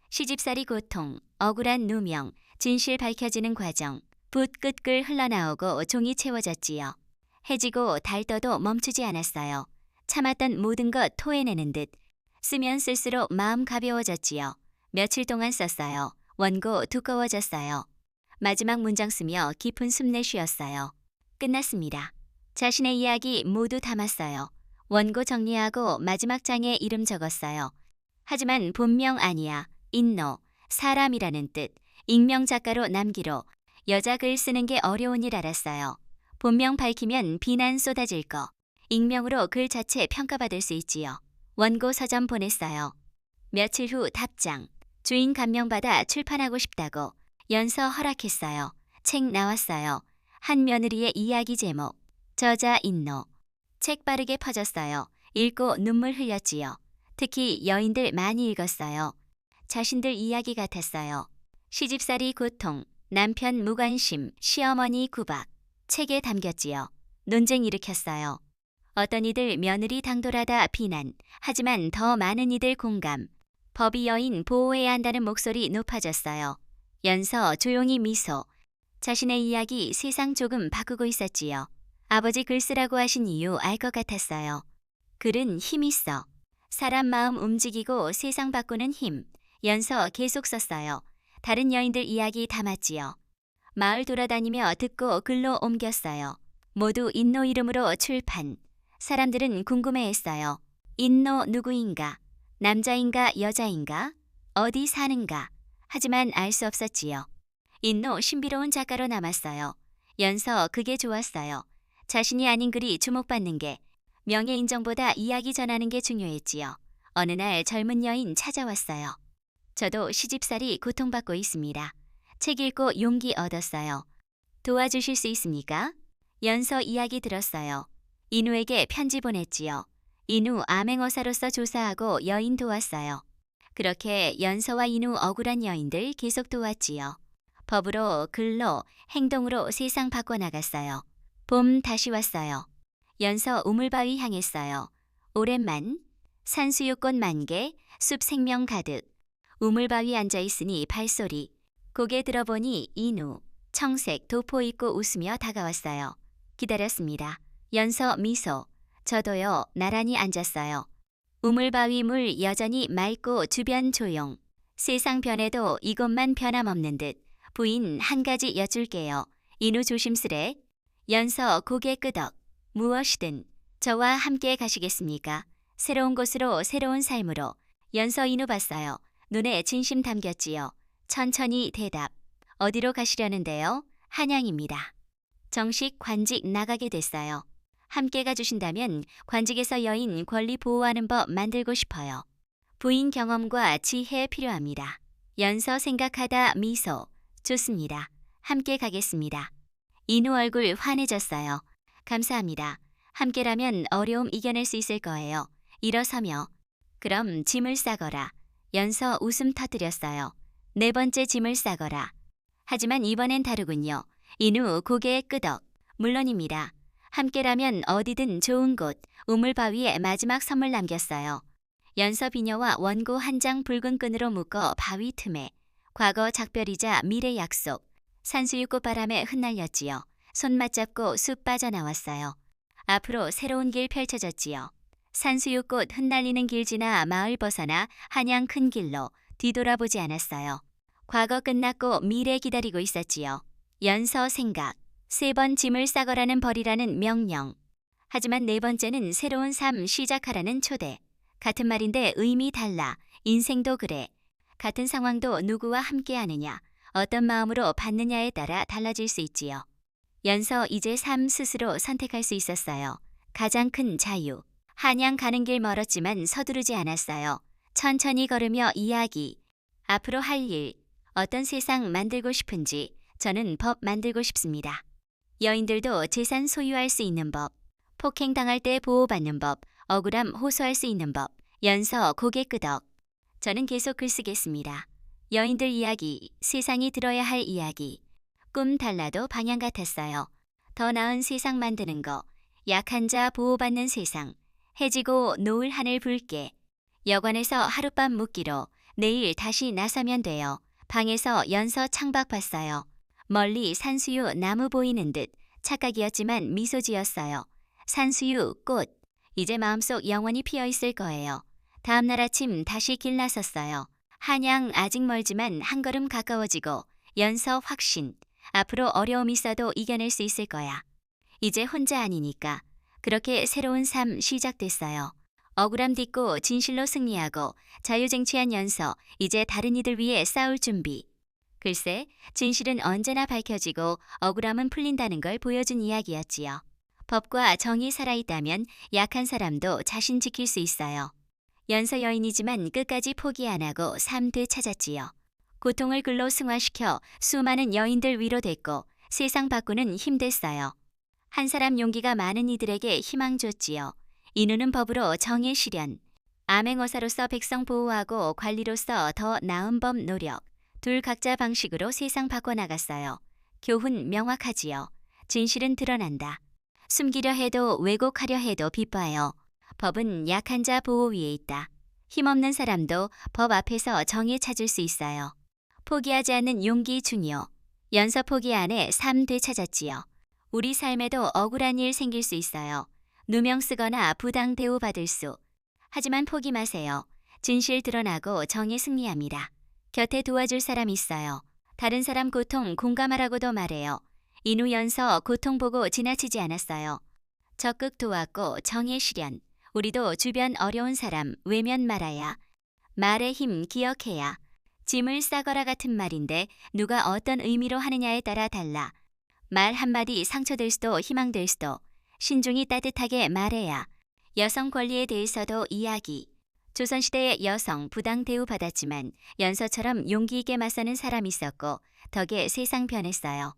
시집살이 고통, 억울한 누명, 진실 밝혀지는 과정, 붓 끝글 흘러나오고 종이 채워졌지요. 해지고 달 떠도 멈추지 않았어요. 참았던 모든 것 토해내는 듯 쓰면 쓸수록 마음 가벼워졌지요. 며칠 동안 썼어요. 원고 두꺼워졌어요. 마지막 문장 쓰며 깊은 숨 내쉬었어요. 끝났습니다. 자신의 이야기 모두 담았어요. 원고 정리하고 마지막 장에 이름 적었어요. 하지만 본명 아니야. 인노, 사람이라는 뜻, 익명 작가로 남기로. 여자 글 쓰는 게 어려운 일 알았어요. 본명 밝히면 비난 쏟아질 거. 익명으로 글 자체 평가받을 수 있지요. 원고 서점 보냈어요. 며칠 후 답장. 주인 감명받아 출판하고 싶다고. 연서 허락했어요. 책 나왔어요. 한 며느리의 이야기 제목. 저자 인노. 책 빠르게 퍼졌어요. 읽고 눈물 흘렸지요. 특히 여인들 많이 읽었어요. 자신들 이야기 같았어요. 시집살이 고통, 남편 무관심, 시어머니 구박. 책에 담겼지요. 논쟁 일으켰어요. 어떤 이들 며느리 당돌하다 비난, 하지만 더 많은 이들 공감. 법이 여인 보호해야 한다는 목소리 높아졌어요. 연서 조용히 미소. 자신의 이야기 세상 조금 바꾸고 있었지요. 아버지 글 쓰라고 하신 이유 알 것 같았어요. 글은 힘 있어. 사람 마음 움직이고 세상 바꾸는 힘. 연서 계속 썼어요. 다른 여인들 이야기 담았지요. 마을 돌아다니며 듣고 글로 옮겼어요. 모두 인노 이름으로 출판. 사람들은 궁금해했어요. 인노 누구인가? 남자인가 여자인가? 어디 사는가? 하지만 알 수 없었지요. 인노 신비로운 작가로 남았어요. 연서 그게 좋았어요. 자신이 아닌 글이 주목받는 게 명예 인정보다 이야기 전하는 게 중요했지요. 어느 날 젊은 여인 찾아왔어요. 저도 시집살이 고통받고 있습니다. 책 읽고 용기 얻었어요. 도와주실 수 있습니까? 연서 이야기 들었어요. 인우에게 편지 보냈지요. 인우 암행어사로서 조사하고 여인 도왔어요. 그렇게 연서와 인우 억울한 여인들 계속 도왔지요. 법으로, 글로, 행동으로 세상 바꿔나갔어요. 봄 다시 왔어요. 연서 우물바위 향했어요. 오랜만, 산수유꽃 만개, 숲 생명 가득. 우물바위 앉아있으니 발소리. 고개 들어보니 인우, 청색, 도포 입고 웃으며 다가왔어요. 기다렸습니다. 연서 미소. 저도요. 나란히 앉았어요. 우물바위 물 여전히 맑고 주변 조용. 세상 변해도 이곳만 변함없는 듯. 부인 한 가지 여쭐게요. 인우 조심스레. 연서 고개 끄덕. 무엇이든 저와 함께 가시겠습니까? 새로운 곳으로 새로운 삶으로. 연서 인우 봤어요. 눈에 진심 담겼지요. 천천히 대답. 어디로 가시려는데요? 한양입니다. 정식 관직 나가게 됐어요. 함께 가주신다면 관직에서 여인 권리 보호하는 법 만들고 싶어요. 부인 경험과 지혜 필요합니다. 연서 생각하다 미소. 좋습니다. 함께 가겠습니다. 인우 얼굴 환해졌어요. 감사합니다. 함께라면 어려움 이겨낼 수 있을 거예요. 일어서며. 그럼 짐을 싸거라. 연서 웃음 터뜨렸어요. 네 번째 짐을 싸거라. 하지만 이번엔 다르군요. 인우 고개 끄덕. 물론입니다. 함께라면 어디든 좋은 곳. 우물바위에 마지막 선물 남겼어요. 연서 비녀와 원고 한 장 붉은 끈으로 묶어 바위 틈에. 과거 작별이자 미래 약속. 산수유 꽃바람에 흩날렸지요. 손 맞잡고 쑥 빠져나왔어요. 앞으로 새로운 길 펼쳐졌지요. 산수유꽃 흩날리는 길 지나 마을 벗어나 한양 큰 길로 뒤돌아보지 않았어요. 과거 끝났고 미래 기다리고 있었지요. 연서 생각. 세 번 짐을 싸거라는 벌이라는 명령. 하지만 네 번째는 새로운 삶 시작하라는 초대. 같은 말인데 의미 달라. 인생도 그래. 같은 상황도 누구와 함께 하느냐, 어떤 마음으로 받느냐에 따라 달라질 수 있지요. 연서 이제 삶 스스로 선택할 수 있었어요. 가장 큰 자유. 한양 가는 길 멀었지만 서두르지 않았어요. 천천히 걸으며 이야기. 앞으로 할 일. 어떤 세상 만들고 싶은지. 저는 법 만들고 싶습니다. 여인들도 재산 소유할 수 있는 법. 폭행당할 때 보호받는 법. 억울함 호소할 수 있는 법. 연서 고개 끄덕. 저는 계속 글 쓰겠습니다. 여인들 이야기. 세상이 들어야 할 이야기. 꿈 달라도 방향 같았어요. 더 나은 세상 만드는 거. 약한 자 보호받는 세상. 해지고 노을 하늘 붉게. 여관에서 하룻밤 묵기로 내일 다시 나서면 돼요. 방에서 연서 창밖 봤어요. 멀리 산수유 나무 보이는 듯 착각이었지만 미소 지었어요. 산수유 꽃. 이제 마음속 영원히 피어 있을 거예요. 다음 날 아침 다시 길 나섰어요. 한양 아직 멀지만 한 걸음 가까워지고 연서 확신. 앞으로 어려움이 있어도 이겨낼 수 있을 거야. 이제 혼자 아니니까. 그렇게 새로운 삶 시작됐어요. 억울함 딛고 진실로 승리하고 자유쟁취한 연서. 이제 다른 이들 위해 싸울 준비. 글쎄, 진실은 언제나 밝혀지고 억울함은 풀린다는 걸 보여준 이야기였지요. 법과 정이 살아있다면 약한 사람도 자신 지킬 수 있어요. 연서 여인이지만 끝까지 포기 안 하고 삶 되찾았지요. 고통을 글로 승화시켜 수많은 여인들 위로됐고 세상 바꾸는 힘 됐어요. 한 사람 용기가 많은 이들에게 희망 줬지요. 인우는 법으로 정의 실현. 암행어사로서 백성 보호하고 관리로서 더 나은 법 노력. 둘 각자 방식으로 세상 바꿔나갔어요. 교훈 명확하지요. 진실은 드러난다. 숨기려 해도 왜곡하려 해도 비빠요. 법은 약한 자 보호 위에 있다. 힘없는 사람도 법 앞에서 정의 찾을 수 있어요. 포기하지 않는 용기 중요. 연서 포기 안에 삶 되찾았지요. 우리 삶에도 억울한 일 생길 수 있어요. 누명 쓰거나 부당 대우받을 수. 하지만 포기 마세요. 진실 드러나고 정의 승리합니다. 곁에 도와줄 사람 있어요. 다른 사람 고통 공감하라고도 말해요. 인우 연서 고통 보고 지나치지 않았어요. 적극 도왔고 정의 실현. 우리도 주변 어려운 사람 외면 말아야. 말의 힘 기억해야. 짐을 싸거라 같은 말인데 누가 어떤 의미로 하느냐에 따라 달라. 말 한마디 상처될 수도 희망될 수도. 신중히 따뜻하게 말해야. 여성 권리에 대해서도 이야기. 조선시대의 여성 부당 대우받았지만 연서처럼 용기 있게 맞서는 사람이 있었고 덕에 세상 변했어요.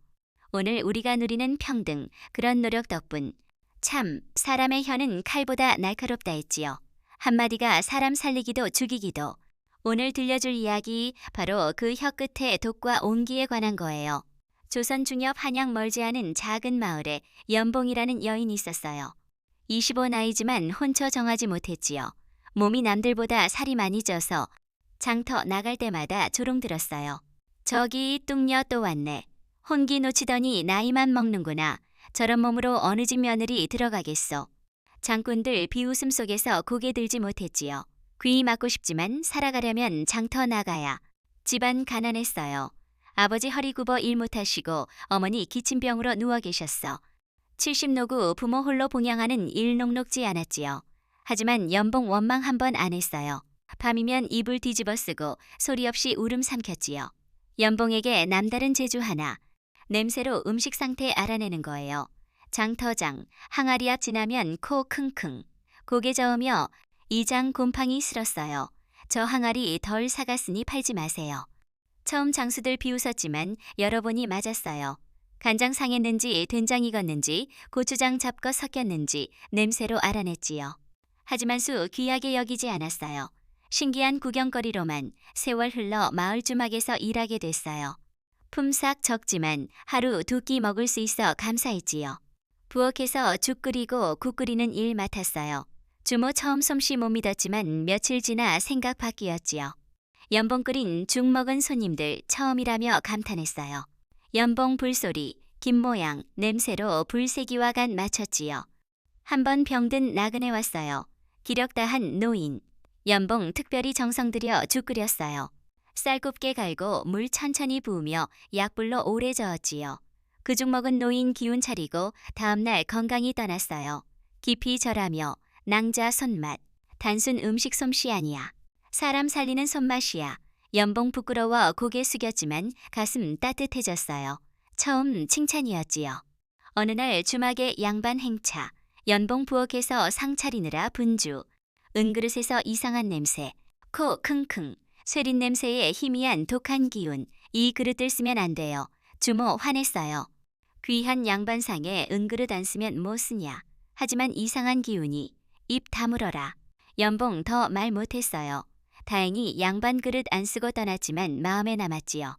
오늘 우리가 누리는 평등, 그런 노력 덕분. 참, 사람의 혀는 칼보다 날카롭다 했지요. 한마디가 사람 살리기도 죽이기도. 오늘 들려줄 이야기 바로 그 혀 끝에 독과 온기에 관한 거예요. 조선 중엽 한양 멀지 않은 작은 마을에 연봉이라는 여인이 있었어요. 25 나이지만 혼처 정하지 못했지요. 몸이 남들보다 살이 많이 쪄서 장터 나갈 때마다 조롱들었어요. 저기 뚱녀 또 왔네. 혼기 놓치더니 나이만 먹는구나. 저런 몸으로 어느 집 며느리 들어가겠소. 장꾼들 비웃음 속에서 고개 들지 못했지요. 귀 막고 싶지만 살아가려면 장터 나가야. 집안 가난했어요. 아버지 허리 굽어 일 못하시고 어머니 기침병으로 누워 계셨어. 70노구 부모 홀로 봉양하는 일 녹록지 않았지요. 하지만 연봉 원망 한 번 안 했어요. 밤이면 이불 뒤집어 쓰고 소리 없이 울음 삼켰지요. 연봉에게 남다른 재주 하나. 냄새로 음식 상태 알아내는 거예요. 장터장, 항아리 앞 지나면 코 킁킁. 고개 저으며 이 장 곰팡이 쓸었어요. 저 항아리 덜 사갔으니 팔지 마세요. 처음 장수들 비웃었지만 열어보니 맞았어요. 간장 상했는지 된장 익었는지 고추장 잡거 섞였는지 냄새로 알아냈지요. 하지만 수 귀하게 여기지 않았어요. 신기한 구경거리로만 세월 흘러 마을 주막에서 일하게 됐어요. 품삯 적지만 하루 2끼 먹을 수 있어 감사했지요. 부엌에서 죽 끓이고 국 끓이는 일 맡았어요. 주모 처음 솜씨 못 믿었지만 며칠 지나 생각 바뀌었지요. 연봉 끓인 죽 먹은 손님들 처음이라며 감탄했어요. 연봉 불소리, 김 모양, 냄새로 불세기와 간 맞췄지요. 한번 병든 나그네 왔어요. 기력 다한 노인. 연봉 특별히 정성 들여 죽 끓였어요. 쌀 곱게 갈고 물 천천히 부으며 약불로 오래 저었지요. 그 죽 먹은 노인 기운 차리고 다음날 건강히 떠났어요. 깊이 절하며 낭자 손맛. 단순 음식 솜씨 아니야. 사람 살리는 손맛이야. 연봉 부끄러워 고개 숙였지만 가슴 따뜻해졌어요. 처음 칭찬이었지요. 어느 날 주막에 양반 행차. 연봉 부엌에서 상 차리느라 분주. 은그릇에서 이상한 냄새. 코 킁킁. 쇠린 냄새에 희미한 독한 기운. 이 그릇들 쓰면 안 돼요. 주모 화냈어요. 귀한 양반상에 은그릇 안 쓰면 뭐 쓰냐. 하지만 이상한 기운이. 입 다물어라. 연봉 더 말 못했어요. 다행히 양반 그릇 안 쓰고 떠났지만 마음에 남았지요.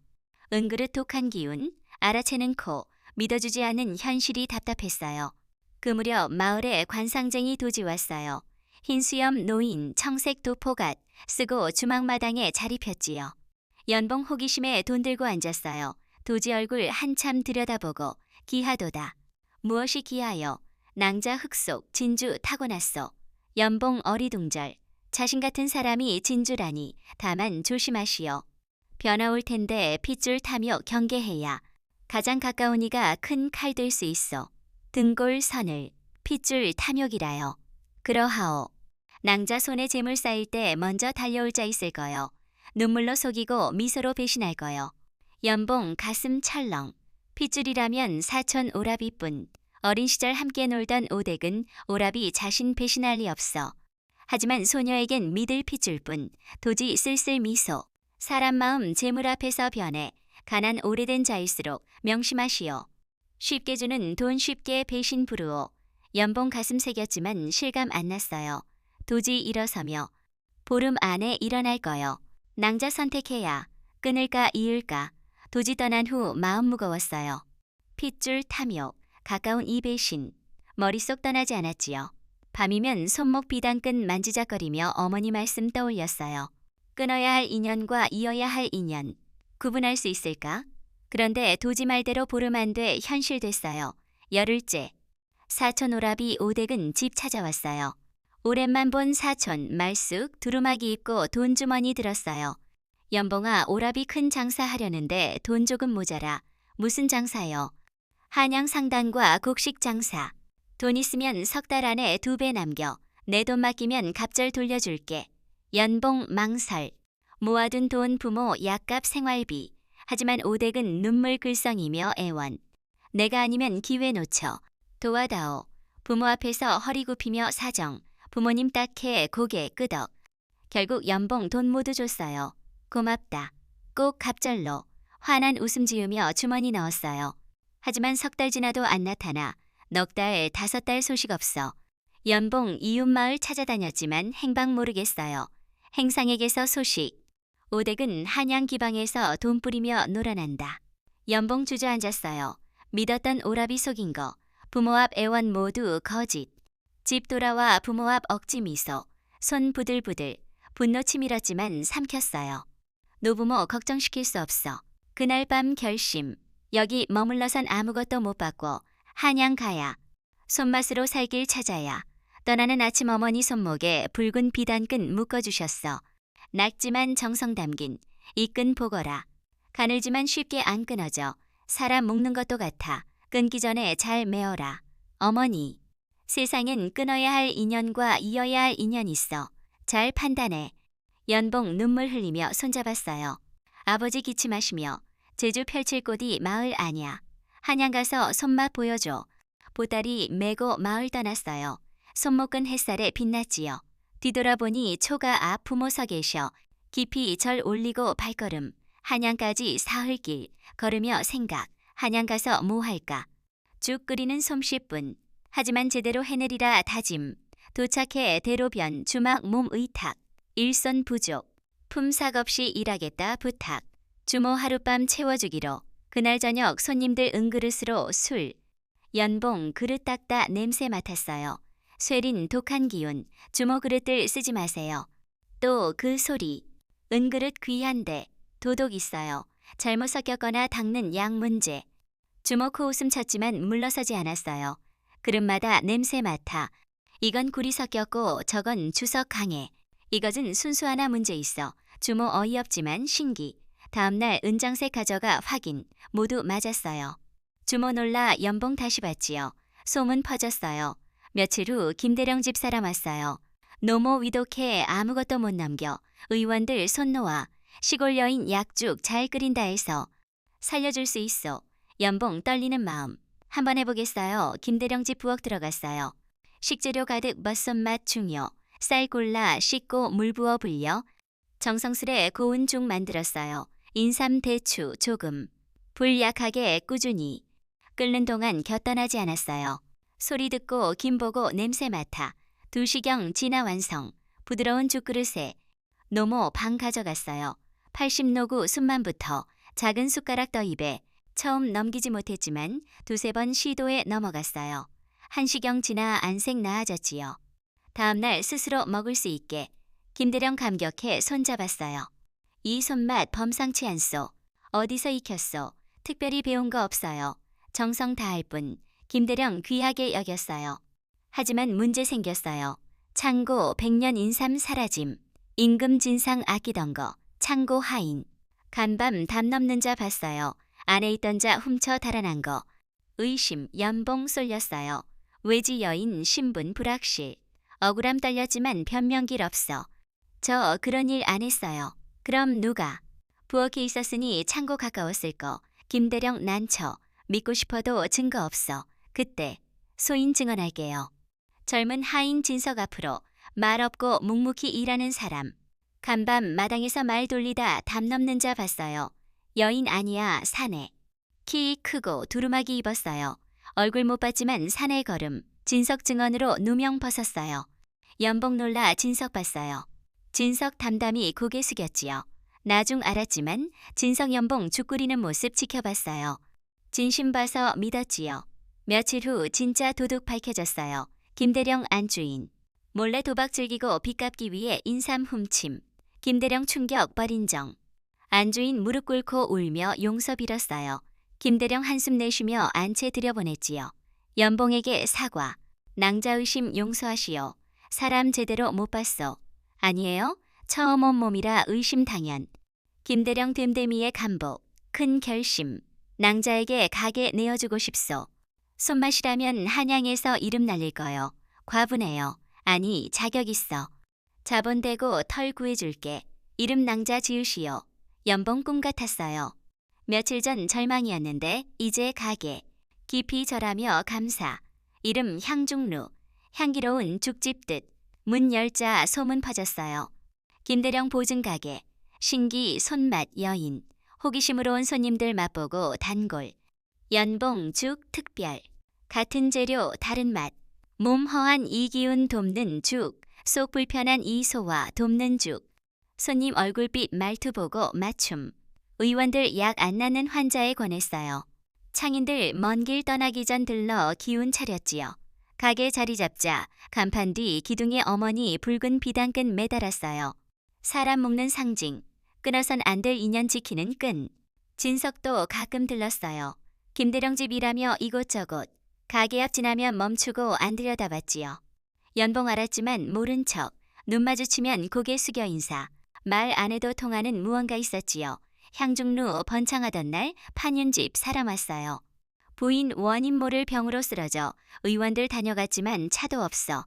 은그릇 독한 기운, 알아채는 코, 믿어주지 않는 현실이 답답했어요. 그 무렵 마을에 관상쟁이 도지 왔어요. 흰 수염 노인 청색 도포갓 쓰고 주막마당에 자리 폈지요. 연봉 호기심에 돈 들고 앉았어요. 도지 얼굴 한참 들여다보고 기하도다. 무엇이 기하여? 낭자 흙속 진주 타고났소. 연봉 어리둥절. 자신 같은 사람이 진주라니 다만 조심하시오. 변화 올 텐데 핏줄 타며 경계해야. 가장 가까운 이가 큰 칼 될 수 있어. 등골 선을 핏줄 탐욕이라요. 그러하오. 낭자 손에 재물 쌓일 때 먼저 달려올 자 있을 거요. 눈물로 속이고 미소로 배신할 거요. 연봉 가슴 철렁. 핏줄이라면 사촌 오라비뿐. 어린 시절 함께 놀던 오댁은 오라비 자신 배신할 리 없어. 하지만 소녀에겐 믿을 핏줄뿐. 도지 쓸쓸 미소. 사람 마음 재물 앞에서 변해. 가난 오래된 자일수록 명심하시오. 쉽게 주는 돈 쉽게 배신 부르오. 연봉 가슴 새겼지만 실감 안 났어요. 도지 일어서며 보름 안에 일어날 거요. 낭자 선택해야. 끊을까 이을까. 도지 떠난 후 마음 무거웠어요. 핏줄 탐욕. 가까운 이 배신. 머릿속 떠나지 않았지요. 밤이면 손목 비단끝 만지작거리며 어머니 말씀 떠올렸어요. 끊어야 할 인연과 이어야 할 인연. 구분할 수 있을까? 그런데 도지 말대로 보름 안 돼 현실됐어요. 열흘째. 사촌 오라비 오댁은 집 찾아왔어요. 오랜만 본 사촌 말쑥 두루마기 입고 돈 주머니 들었어요. 연봉아 오라비 큰 장사 하려는데 돈 조금 모자라. 무슨 장사요? 한양 상단과 곡식 장사. 돈 있으면 석 달 안에 2배 남겨. 내 돈 맡기면 갑절 돌려줄게. 연봉 망설. 모아둔 돈 부모 약값 생활비. 하지만 오댁은 눈물 글썽이며 애원. 내가 아니면 기회 놓쳐. 도와다오. 부모 앞에서 허리 굽히며 사정. 부모님 딱해 고개 끄덕. 결국 연봉 돈 모두 줬어요. 고맙다. 꼭 갑절로. 환한 웃음 지으며 주머니 넣었어요. 하지만 석 달 지나도 안 나타나. 넉 달, 5달 소식 없어. 연봉 이웃마을 찾아다녔지만 행방 모르겠어요. 행상에게서 소식. 오댁은 한양 기방에서 돈 뿌리며 놀아난다. 연봉 주저앉았어요. 믿었던 오라비 속인 거. 부모 앞 애원 모두 거짓. 집 돌아와 부모 앞 억지 미소. 손 부들부들. 분노 치밀었지만 삼켰어요. 노부모 걱정시킬 수 없어. 그날 밤 결심. 여기 머물러선 아무것도 못 받고 한양 가야. 손맛으로 살 길 찾아야. 떠나는 아침 어머니 손목에 붉은 비단끈 묶어주셨어. 낙지만 정성 담긴 이 끈 보거라. 가늘지만 쉽게 안 끊어져. 사람 묶는 것도 같아. 끊기 전에 잘 메어라. 어머니, 세상엔 끊어야 할 인연과 이어야 할 인연이 있어. 잘 판단해. 연봉 눈물 흘리며 손잡았어요. 아버지 기침하시며 제주 펼칠 곳이 마을 아냐. 한양 가서 손맛 보여줘. 보따리 메고 마을 떠났어요. 손목은 햇살에 빛났지요. 뒤돌아보니 초가 앞 부모 서 계셔. 깊이 절 올리고 발걸음. 한양까지 사흘길 걸으며 생각. 한양 가서 뭐 할까. 죽 끓이는 솜씨뿐. 하지만 제대로 해내리라 다짐. 도착해 대로변 주막 몸 의탁. 일손 부족. 품삯 없이 일하겠다 부탁. 주모 하룻밤 채워주기로. 그날 저녁 손님들 은그릇으로 술. 연봉 그릇 닦다 냄새 맡았어요. 쇠린 독한 기운. 주모 그릇들 쓰지 마세요. 또 그 소리. 은그릇 귀한데 도독 있어요. 잘못 섞였거나 닦는 양 문제. 주모 코웃음 쳤지만 물러서지 않았어요. 그릇마다 냄새 맡아. 이건 굴이 섞였고 저건 주석 강해. 이것은 순수 하나 문제 있어. 주모 어이없지만 신기. 다음날 은장색 가져가 확인. 모두 맞았어요. 주모 놀라 연봉 다시 받지요. 소문 퍼졌어요. 며칠 후 김대령 집 사람 왔어요. 노모 위독해 아무것도 못 넘겨. 의원들 손 놓아. 시골 여인 약죽 잘 끓인다 해서. 살려줄 수 있어. 연봉 떨리는 마음. 한번 해보겠어요. 김대령 집 부엌 들어갔어요. 식재료 가득 멋선맛 중요. 쌀 골라 씻고 물 부어 불려. 정성스레 고운 죽 만들었어요. 인삼 대추 조금. 불 약하게 꾸준히. 끓는 동안 곁떠나지 않았어요. 소리 듣고 김 보고 냄새 맡아. 2시경 진화 완성. 부드러운 죽그릇에. 노모 방 가져갔어요. 80노구 숨만 붙어. 작은 숟가락 떠입에. 처음 넘기지 못했지만 2~3번 시도에 넘어갔어요. 1시경 지나 안색 나아졌지요. 다음날 스스로 먹을 수 있게. 김대령 감격해 손잡았어요. 이 손맛 범상치 않소. 어디서 익혔소. 특별히 배운 거 없어요. 정성 다할 뿐. 김대령 귀하게 여겼어요. 하지만 문제 생겼어요. 창고 100년 인삼 사라짐. 임금 진상 아끼던 거. 창고 하인. 간밤 담 넘는 자 봤어요. 안에 있던 자 훔쳐 달아난 거. 의심, 연봉 쏠렸어요. 외지 여인 신분 불확실. 억울함 떨렸지만 변명길 없어. 저 그런 일 안 했어요. 그럼 누가? 부엌에 있었으니 창고 가까웠을 거. 김대령 난처. 믿고 싶어도 증거 없어. 그때 소인 증언할게요. 젊은 하인 진석 앞으로. 말 없고 묵묵히 일하는 사람. 간밤 마당에서 말 돌리다 담 넘는 자 봤어요. 여인 아니야 사내. 키 크고 두루마기 입었어요. 얼굴 못 봤지만 사내 걸음. 진석 증언으로 누명 벗었어요. 연봉 놀라 진석 봤어요. 진석 담담히 고개 숙였지요. 나중 알았지만 진석 연봉 죽 끓이는 모습 지켜봤어요. 진심 봐서 믿었지요. 며칠 후 진짜 도둑 밝혀졌어요. 김대령 안주인. 몰래 도박 즐기고 빚 갚기 위해 인삼 훔침. 김대령 충격 벌인정. 안주인 무릎 꿇고 울며 용서 빌었어요. 김대령 한숨 내쉬며 안채 들여보냈지요. 연봉에게 사과. 낭자의심 용서하시오. 사람 제대로 못 봤어. 아니에요? 처음 온 몸이라 의심당연. 김대령 됨됨이의 감복. 큰 결심. 낭자에게 가게 내어주고 싶소. 손맛이라면 한양에서 이름 날릴 거요. 과분해요. 아니 자격 있어. 자본 대고 털 구해줄게. 이름 낭자 지으시오. 연봉 꿈 같았어요. 며칠 전 절망이었는데 이제 가게. 깊이 절하며 감사. 이름 향중루. 향기로운 죽집 뜻. 문 열자 소문 퍼졌어요. 김대령 보증가게. 신기 손맛 여인. 호기심으로 온 손님들 맛보고 단골. 연봉 죽 특별. 같은 재료 다른 맛. 몸 허한 이 기운 돕는 죽. 속 불편한 이 소화 돕는 죽. 손님 얼굴빛 말투 보고 맞춤. 의원들 약 안 나는 환자에 권했어요. 창인들 먼 길 떠나기 전 들러 기운 차렸지요. 가게 자리 잡자 간판 뒤 기둥에 어머니 붉은 비단끈 매달았어요. 사람 묶는 상징. 끊어선 안 될 인연 지키는 끈. 진석도 가끔 들렀어요. 김대령 집 일하며 이곳저곳. 가게 앞 지나면 멈추고 안 들여다봤지요. 연봉 알았지만 모른 척. 눈 마주치면 고개 숙여 인사. 말 안 해도 통하는 무언가 있었지요. 향중루 번창하던 날 판윤집 사람 왔어요. 부인 원인 모를 병으로 쓰러져 의원들 다녀갔지만 차도 없어.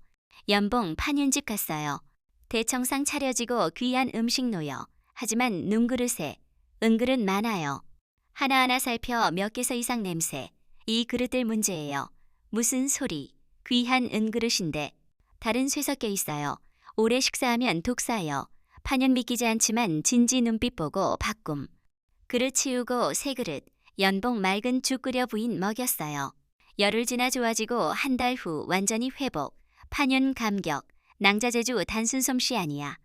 연봉 판윤집 갔어요. 대청상 차려지고 귀한 음식 놓여. 하지만 눈그릇에 은그릇 많아요. 하나하나 살펴 몇 개서 이상 냄새. 이 그릇들 문제예요. 무슨 소리. 귀한 은그릇인데 다른 쇠 섞여 있어요. 오래 식사하면 독사요. 판연 믿기지 않지만 진지 눈빛 보고 바꿈. 그릇 치우고 새 그릇. 연봉 맑은 죽 끓여 부인 먹였어요. 열흘 지나 좋아지고 한 달 후 완전히 회복. 판연 감격. 낭자제주 단순 솜씨 아니야.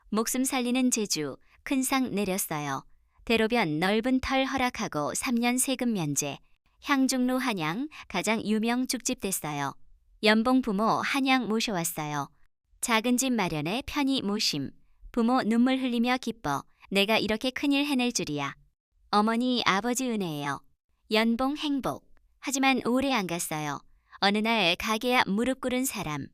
목숨 살리는 제주. 큰 상 내렸어요. 대로변 넓은 털 허락하고 3년 세금 면제. 향중루 한양 가장 유명 죽집 됐어요. 연봉 부모 한양 모셔왔어요. 작은 집 마련에 편히 모심. 부모 눈물 흘리며 기뻐. 내가 이렇게 큰일 해낼 줄이야. 어머니 아버지 은혜예요. 연봉 행복. 하지만 오래 안 갔어요. 어느 날 가게 앞 무릎 꿇은 사람.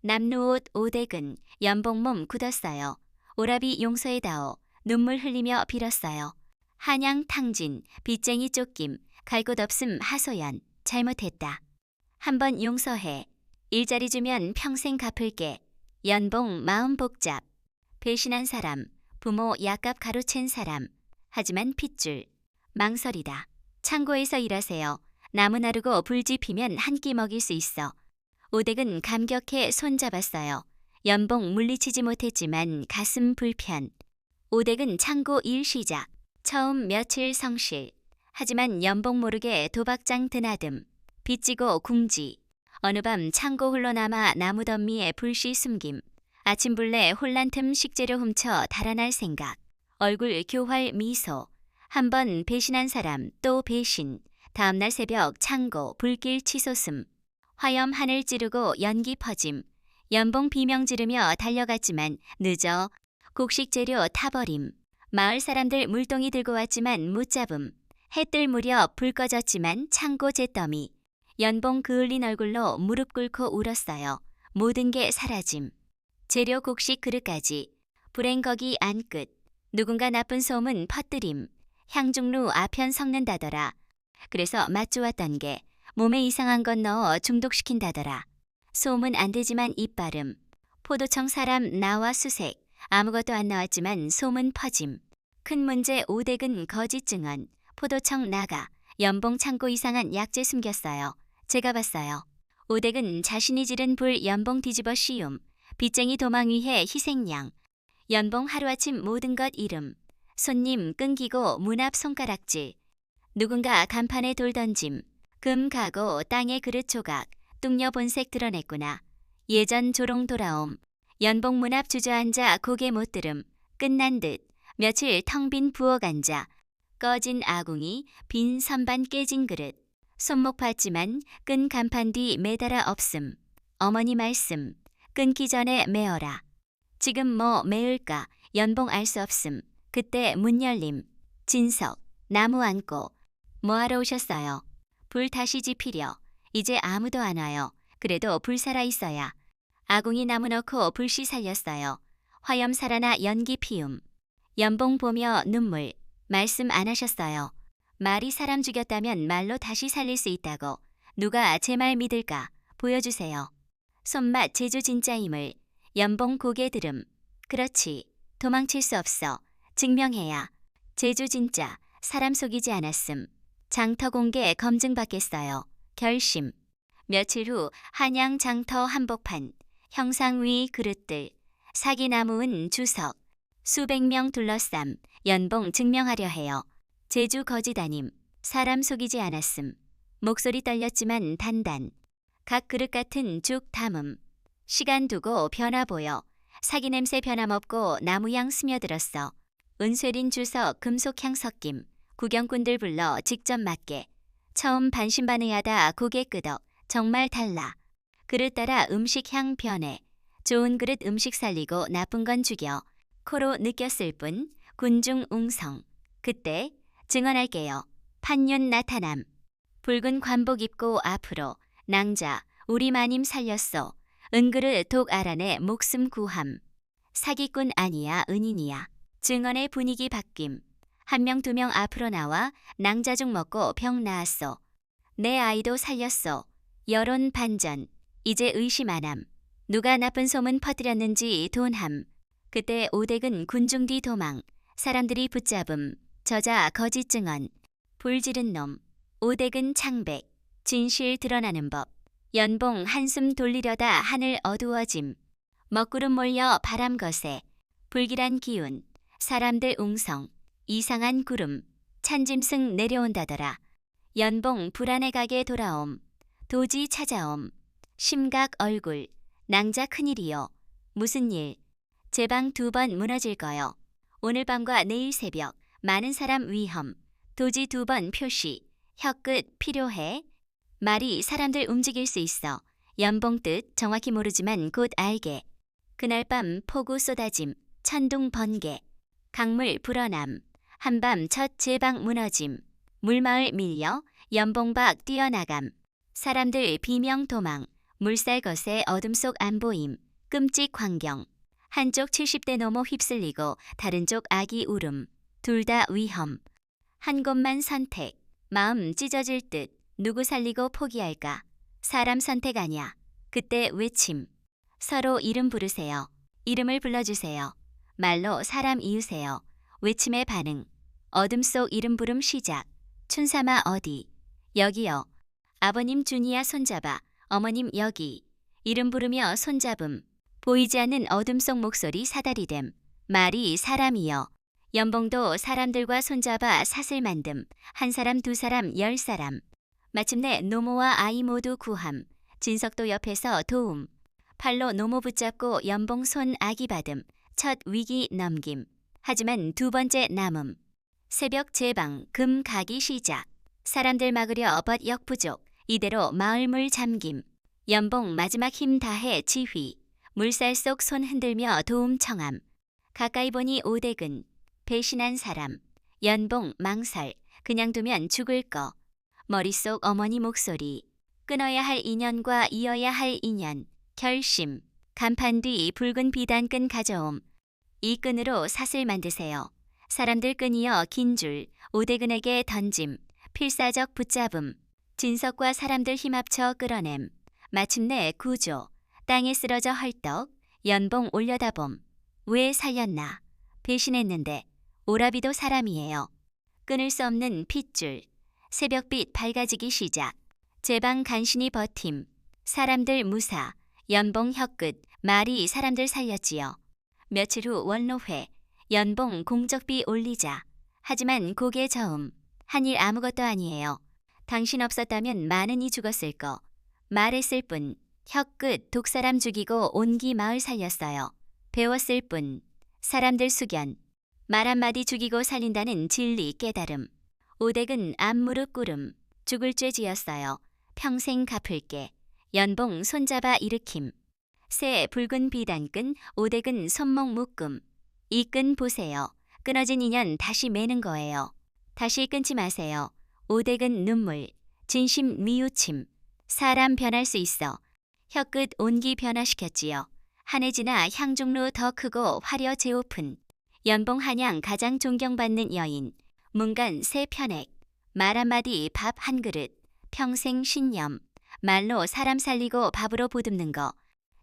남루옷 오대근 연봉 몸 굳었어요. 오라비 용서해다오. 눈물 흘리며 빌었어요. 한양 탕진 빚쟁이 쫓김 갈 곳 없음 하소연 잘못했다. 한번 용서해. 일자리 주면 평생 갚을게. 연봉 마음 복잡. 배신한 사람. 부모 약값 가로챈 사람. 하지만 핏줄. 망설이다. 창고에서 일하세요. 나무 나르고 불지 피면 한 끼 먹일 수 있어. 오댁은 감격해 손 잡았어요. 연봉 물리치지 못했지만 가슴 불편. 오댁은 창고 일 시작. 처음 며칠 성실. 하지만 연봉 모르게 도박장 드나듦. 빚지고 궁지. 어느 밤 창고 홀로 남아 나무 덤미에 불씨 숨김. 아침 불내 혼란 틈 식재료 훔쳐 달아날 생각. 얼굴 교활 미소. 한 번 배신한 사람 또 배신. 다음날 새벽 창고 불길 치솟음. 화염 하늘 찌르고 연기 퍼짐. 연봉 비명 지르며 달려갔지만 늦어. 곡식 재료 타버림. 마을 사람들 물동이 들고 왔지만 못 잡음. 해 뜰 무렵 불 꺼졌지만 창고 잿더미. 연봉 그을린 얼굴로 무릎 꿇고 울었어요. 모든 게 사라짐. 재료 곡식 그릇까지. 불행 거기 안끝. 누군가 나쁜 소문 퍼뜨림. 향중루 아편 섞는다더라. 그래서 맛 좋았던 게 몸에 이상한 건 넣어 중독시킨다더라. 소문 안 되지만 입바름. 포도청 사람 나와 수색. 아무것도 안 나왔지만 소문 퍼짐. 큰 문제 오댁은 거짓 증언. 포도청 나가. 연봉 창고 이상한 약재 숨겼어요. 제가 봤어요. 오댁은 자신이 지른 불 연봉 뒤집어 씌움. 빚쟁이 도망 위해 희생양. 연봉 하루아침 모든 것 잃음. 손님 끊기고 문 앞 손가락질. 누군가 간판에 돌 던짐. 금 가고 땅에 그릇 조각. 뚱녀 본색 드러냈구나. 예전 조롱 돌아옴. 연봉 문 앞 주저앉아 고개 못 들음. 끝난 듯. 며칠 텅 빈 부엌 앉아. 꺼진 아궁이, 빈 선반 깨진 그릇. 손목 봤지만 끈 간판 뒤 매달아 없음. 어머니 말씀. 끊기 전에 메어라. 지금 뭐 메을까? 연봉 알 수 없음. 그때 문 열림. 진석. 나무 안고. 뭐하러 오셨어요? 불 다시 지피려. 이제 아무도 안 와요. 그래도 불 살아 있어야. 아궁이 나무 넣고 불씨 살렸어요. 화염 살아나 연기 피움. 연봉 보며 눈물. 말씀 안 하셨어요. 말이 사람 죽였다면 말로 다시 살릴 수 있다고. 누가 제 말 믿을까? 보여주세요. 손맛 제주 진짜임을. 연봉 고개 들음. 그렇지. 도망칠 수 없어. 증명해야. 제주 진짜. 사람 속이지 않았음. 장터 공개 검증받겠어요. 결심. 며칠 후 한양 장터 한복판. 형상 위 그릇들. 사기 나무은 주석. 수백 명 둘러쌈. 연봉 증명하려 해요. 제주 거지다님. 사람 속이지 않았음. 목소리 떨렸지만 단단. 각 그릇 같은 죽 담음. 시간 두고 변화 보여. 사기 냄새 변함없고 나무향 스며들었어. 은쇠린 주석 금속향 섞임. 구경꾼들 불러 직접 맡게. 처음 반신반의하다 고개 끄덕. 정말 달라. 그릇 따라 음식 향 변해. 좋은 그릇 음식 살리고 나쁜 건 죽여. 코로 느꼈을 뿐. 군중 웅성. 그때 증언할게요. 판윤 나타남. 붉은 관복 입고 앞으로. 낭자 우리 마님 살렸어. 은그릇 독 알아내 목숨 구함. 사기꾼 아니야 은인이야. 증언의 분위기 바뀜. 한 명 두 명 앞으로 나와 낭자죽 먹고 병 나았어. 내 아이도 살렸소. 여론 반전. 이제 의심 안함. 누가 나쁜 소문 퍼뜨렸는지 돈함. 그때 오댁은 군중 뒤 도망. 사람들이 붙잡음. 저자 거짓 증언. 불지른 놈. 오댁은 창백. 진실 드러나는 법. 연봉 한숨 돌리려다 하늘 어두워짐. 먹구름 몰려 바람 거세. 불길한 기운. 사람들 웅성. 이상한 구름. 찬짐승 내려온다더라. 연봉 불안해 가게 돌아옴. 도지 찾아옴. 심각 얼굴. 낭자 큰일이요. 무슨 일? 제 방 2번 무너질 거요. 오늘 밤과 내일 새벽. 많은 사람 위험. 도지 2번 표시. 혀끝 필요해. 말이 사람들 움직일 수 있어. 연봉 뜻 정확히 모르지만 곧 알게. 그날 밤 폭우 쏟아짐. 천둥 번개. 강물 불어남. 한밤 첫 제방 무너짐. 물마을 밀려. 연봉박 뛰어나감. 사람들 비명 도망. 물살 거세 어둠 속 안 보임. 끔찍 광경. 한쪽 70대 넘어 휩쓸리고 다른 쪽 아기 울음. 둘 다 위험. 한 곳만 선택. 마음 찢어질 듯. 누구 살리고 포기할까? 사람 선택 아냐. 그때 외침. 서로 이름 부르세요. 이름을 불러주세요. 말로 사람 이으세요. 외침의 반응. 어둠 속 이름 부름 시작. 춘삼아 어디? 여기요. 아버님 준이야 손잡아. 어머님 여기. 이름 부르며 손잡음. 보이지 않는 어둠 속 목소리 사다리됨. 말이 사람이여. 연봉도 사람들과 손잡아 사슬 만듦. 한 사람 2사람 10사람. 마침내 노모와 아이 모두 구함. 진석도 옆에서 도움. 팔로 노모 붙잡고 연봉 손 아기 받음. 첫 위기 넘김. 하지만 2번째 남음. 새벽 제방 금 가기 시작. 사람들 막으려 벗 역부족. 이대로 마을물 잠김. 연봉 마지막 힘 다해 지휘. 물살 속 손 흔들며 도움 청함. 가까이 보니 오댁은 배신한 사람. 연봉 망설. 그냥 두면 죽을 거. 머릿속 어머니 목소리. 끊어야 할 인연과 이어야 할 인연. 결심. 간판 뒤 붉은 비단끈 가져옴. 이 끈으로 사슬 만드세요. 사람들 끈이어 긴 줄. 오대근에게 던짐. 필사적 붙잡음. 진석과 사람들 힘 합쳐 끌어냄. 마침내 구조. 땅에 쓰러져 헐떡. 연봉 올려다봄. 왜 살렸나? 배신했는데. 오라비도 사람이에요. 끊을 수 없는 핏줄. 새벽빛 밝아지기 시작. 제방 간신히 버팀. 사람들 무사. 연봉 혀끝. 말이 사람들 살렸지요. 며칠 후 원로회. 연봉 공적비 올리자. 하지만 고개 저음. 한 일 아무것도 아니에요. 당신 없었다면 많은이 죽었을 거. 말했을 뿐. 혀끝 독사람 죽이고 온기 마을 살렸어요. 배웠을 뿐. 사람들 숙연. 말 한마디 죽이고 살린다는 진리 깨달음. 오댁은 앞무릎 꿇음. 죽을 죄 지었어요. 평생 갚을게. 연봉 손잡아 일으킴. 새 붉은 비단끈. 오댁은 손목 묶음. 이 끈 보세요. 끊어진 인연 다시 매는 거예요. 다시 끊지 마세요. 오댁은 눈물. 진심 미우침. 사람 변할 수 있어. 혀끝 온기 변화시켰지요. 한 해 지나 향중루 더 크고 화려 재오픈. 연봉 한양 가장 존경받는 여인. 문간 새 편액. 말 한마디 밥 한 그릇. 평생 신념. 말로 사람 살리고 밥으로 보듬는 거.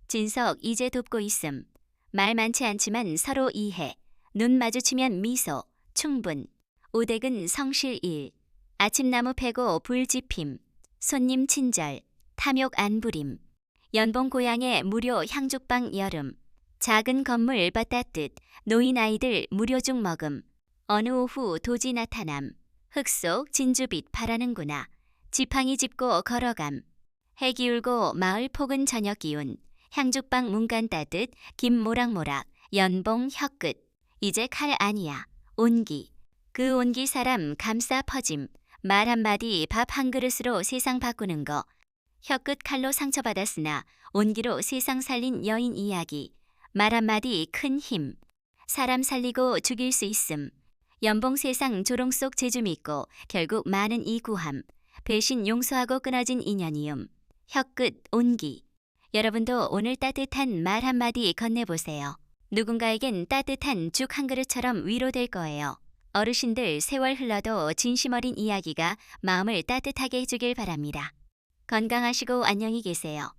진석 이제 돕고 있음. 말 많지 않지만 서로 이해. 눈 마주치면 미소. 충분. 오댁은 성실 일. 아침나무 패고 불 지핌. 손님 친절. 탐욕 안 부림. 연봉 고향에 무료 향죽방 여름. 작은 건물 밭따뜻. 노인 아이들 무료죽 먹음. 어느 오후 도지 나타남. 흙 속 진주빛 바라는구나. 지팡이 짚고 걸어감. 해 기울고 마을 폭은 저녁 기운. 향죽방 문간 따뜻. 김 모락모락. 연봉 혀끝. 이제 칼 아니야. 온기. 그 온기 사람 감싸 퍼짐. 말 한마디 밥 한 그릇으로 세상 바꾸는 거. 혀끝 칼로 상처받았으나 온기로 세상 살린 여인 이야기. 말 한마디 큰 힘. 사람 살리고 죽일 수 있음. 연봉 세상 조롱 속 재주 믿고 결국 많은 이 구함. 배신 용서하고 끊어진 인연이음. 혀끝 온기. 여러분도 오늘 따뜻한 말 한마디 건네보세요. 누군가에겐 따뜻한 죽 한 그릇처럼 위로될 거예요. 어르신들 세월 흘러도 진심 어린 이야기가 마음을 따뜻하게 해주길 바랍니다. 건강하시고 안녕히 계세요.